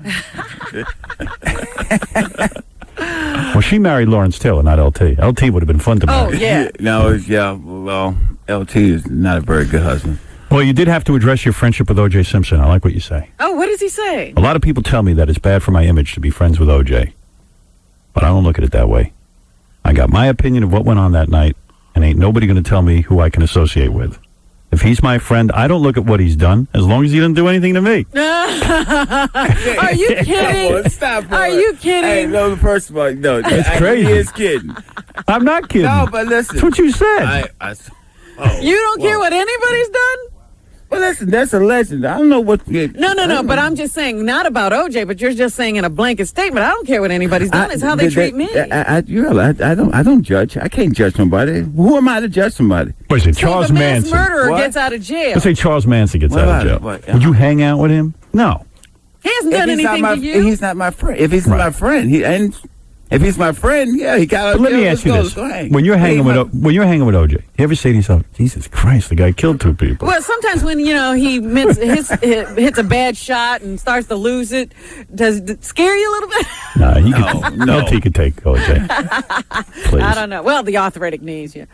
Well, she married Lawrence Taylor, not LT. LT would have been fun to marry. Oh, yeah. No, well, LT is not a very good husband. Well, you did have to address your friendship with O.J. Simpson. I like what you say. Oh, what does he say? A lot of people tell me that it's bad for my image to be friends with O.J., but I don't look at it that way. I got my opinion of what went on that night, and ain't nobody going to tell me who I can associate with. If he's my friend, I don't look at what he's done, as long as he didn't do anything to me. Are you kidding? Stop. Are you kidding? Hey, no, first of all, no. That's crazy. He is kidding. I'm not kidding. No, but listen. That's what you said. You don't care what anybody's done? Well, listen, that's a legend. I don't know what. No, but I'm just saying, not about OJ, but you're just saying in a blanket statement, I don't care what anybody's done, it's how they treat me. I don't judge. I can't judge somebody. Who am I to judge somebody? What is it, So Charles the mass Manson? murderer What? gets out of jail. Let's say Charles Manson gets What out about of jail. it? What? Would you hang out with him? No. He hasn't done anything to you. He's not my friend. If he's my friend, if he's my friend, yeah, he got. But let me ask you this: when you're hanging with OJ, you ever say to yourself, "Jesus Christ, the guy killed 2 people"? Well, sometimes when, he hits a bad shot and starts to lose it, does it scare you a little bit? Nah, he could. No. LT could take OJ. Please. I don't know. Well, the arthritic knees, yeah.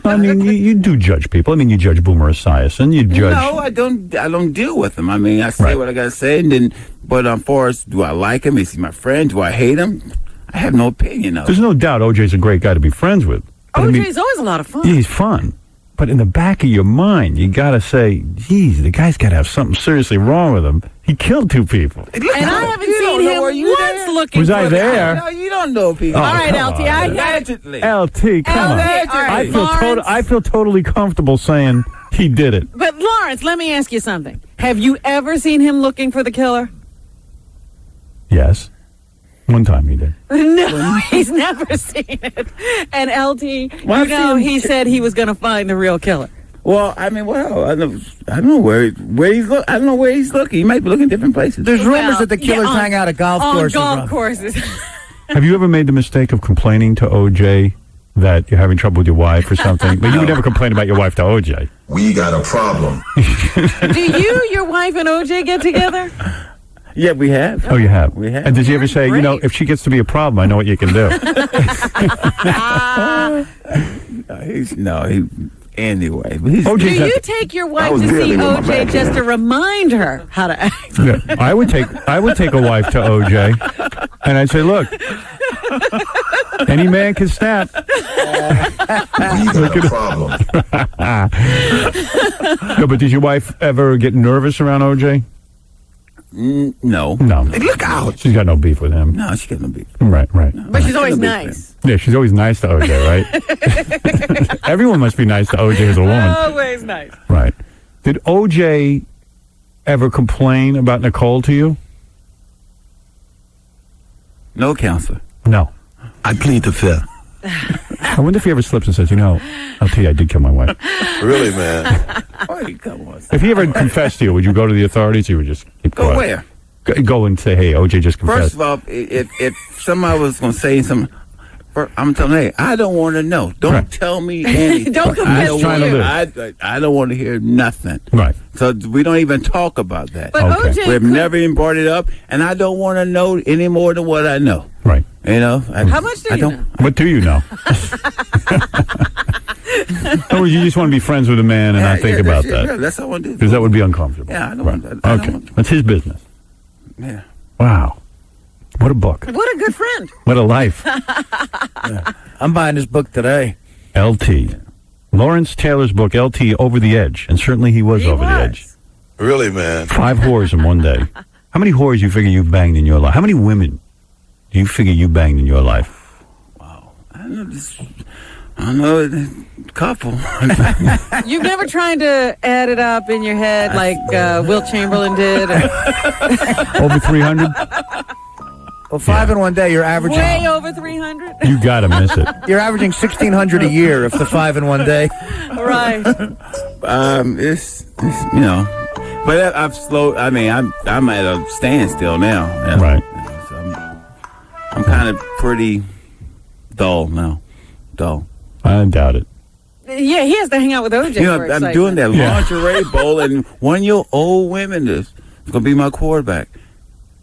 I mean, you do judge people. I mean, you judge Boomer Esiason. You judge. No, I don't deal with him. I mean, I say what I gotta say, and then. But far as do I like him? Is he my friend? Do I hate him? I have no opinion of There's him. no doubt OJ's a great guy to be friends with. But I mean, OJ's always a lot of fun. yeah, he's fun. But in the back of your mind, you got to say, geez, the guy's got to have something seriously wrong with him. He killed 2 people. And I haven't seen him once looking Was for I there? No, you don't know people. Oh, All right, come LT. on. Allegedly. LT, come on. Allegedly. I feel totally comfortable saying he did it. But Lawrence, let me ask you something. Have you ever seen him looking for the killer? Yes. One time he did. No, he's never seen it. And LT, Well, he said he was going to find the real killer. Well, I mean, I don't know where he's look. I don't know where he's looking. He might be looking different places. There's rumors that the killers hang out at golf courses. On golf courses. Have you ever made the mistake of complaining to OJ that you're having trouble with your wife or something? But you would never complain about your wife to OJ. We got a problem. Do you, your wife, and OJ get together? Yeah, we have. Oh, you have? We have. And does he ever say, if she gets to be a problem, I know what you can do? Anyway. Do you take your wife to see OJ just to remind her how to act? Yeah, I would take a wife to OJ, and I'd say, look, any man can snap. We got a problem. No, but did your wife ever get nervous around OJ? No. No. Hey, look out. She's got no beef with him. No, she got no beef. Right. But she's always nice. Yeah, she's always nice to OJ, right? Everyone must be nice to OJ as a woman. Always nice. Right. Did OJ ever complain about Nicole to you? No, counselor. No. I plead the fifth. I wonder if he ever slips and says, LT, I did kill my wife. Really, man? Oh, come on. If he ever confessed to you, would you go to the authorities or you would just keep Go quiet? where? Go and say, hey, OJ just confessed. First of all, if somebody was going to say something, I'm telling you, hey, I don't want to know. Don't tell me anything. Don't confess I don't want to hear nothing. Right. So we don't even talk about that. But OJ We've never even brought it up, and I don't want to know any more than what I know. Right. How much do you know? What do you know? Or you just want to be friends with a man and not think about that? Yeah, that's all I want to do. Because that would be uncomfortable. Yeah, I don't want that. Okay. That's his business. Yeah. Wow. What a book. What a good friend. What a life. I'm buying this book today. LT. Lawrence Taylor's book, LT, Over the Edge. And certainly he was over the edge. Really, man? 5 whores in one day. How many whores you figure you've banged in your life? How many women do you figure you banged in your life? Wow. I don't know, a couple. You've never tried to add it up in your head like Wilt Chamberlain did? Over 300? Well, 5 in one day, you're averaging... Way over 300? You got to miss it. You're averaging 1,600 a year if the 5 in one day. Right. It's but I've slowed. I mean, I'm at a standstill now. Right. So I'm kind of pretty dull now. Dull. I doubt it. Yeah, he has to hang out with OJ. I'm doing that lingerie bowl, and one of your old women is going to be my quarterback,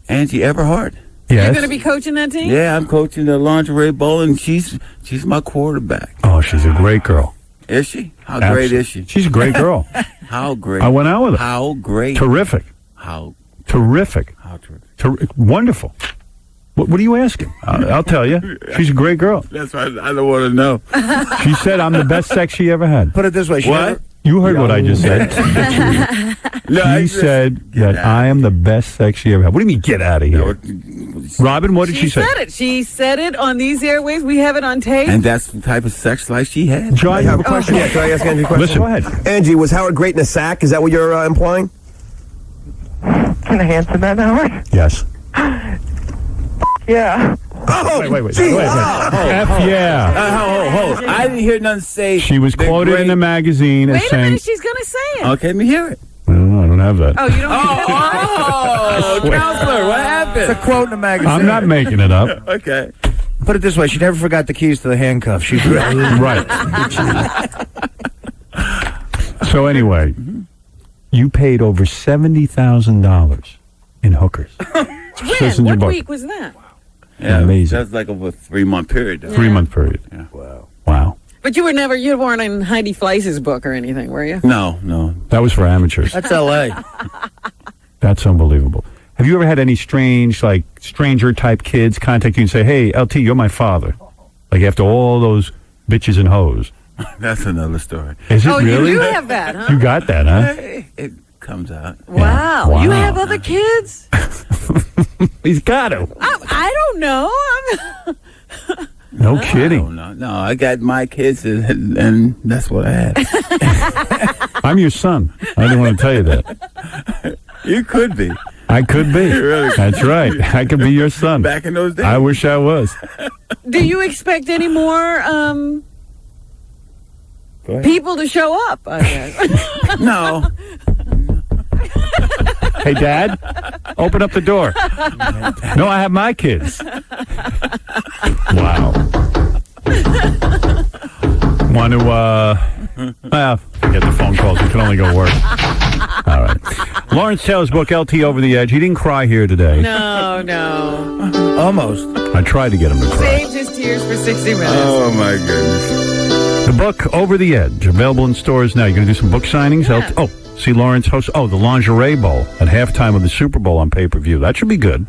Angie Everhart. Yes. You're going to be coaching that team? Yeah, I'm coaching the lingerie bowl, and she's my quarterback. Oh, she's a great girl. Is she? How great is she? She's a great girl. How great? I went out with her. How great? Terrific. How terrific? How terrific? Wonderful. What are you asking? I'll tell you. She's a great girl. That's why I don't want to know. She said I'm the best sex she ever had. Put it this way. What? You heard what I just said. She said that I am the best sex she ever had. What do you mean, get out of here? Robin, what did she say? She said it. She said it on these airwaves. We have it on tape. And that's the type of sex life she had. John, I have a question. Yeah, can I ask Angie a question? Listen. Go ahead. Angie, was Howard great in a sack? Is that what you're implying? Can I answer that, Howard? Yes. Yeah. Oh, wait. F yeah. Hold. I didn't hear nothing say. She was quoted in the magazine as Wait a saying... minute, she's going to say it. Okay, let me hear it. I don't have that. Oh, you don't have Oh, counselor, what happened? It's a quote in the magazine. I'm not making it up. Okay. Put it this way. She never forgot the keys to the handcuffs. She's Right. So anyway, you paid over $70,000 in hookers. When? What week was that? Yeah, amazing. That's like over a 3-month period. 3-month period. Yeah. Wow. But you weren't in Heidi Fleiss's book or anything, were you? No. That was for amateurs. That's L.A. That's unbelievable. Have you ever had any stranger type kids contact you and say, hey, LT, you're my father? Like after all those bitches and hoes. That's another story. Is it Oh, really? you do have that, huh? You got that, huh? It comes out. Wow. Wow. You have other kids? He's got to. I don't know. No kidding. No, I got my kids, and that's what I had. I'm your son. I didn't want to tell you that. You could be. I could be. Really? That's right. I could be your son. Back in those days. I wish I was. Do you expect any more people to show up? I guess. No. Hey, Dad, open up the door. No, I have my kids. Wow. Want to, forget the phone calls. We can only go work. All right. Lawrence Taylor's book, LT Over the Edge. He didn't cry here today. No. Almost. I tried to get him to cry. Saved his tears for 60 minutes. Oh, my goodness. The book, Over the Edge, available in stores now. You're going to do some book signings? Yeah. See Lawrence host, the Lingerie Bowl at halftime of the Super Bowl on pay-per-view. That should be good.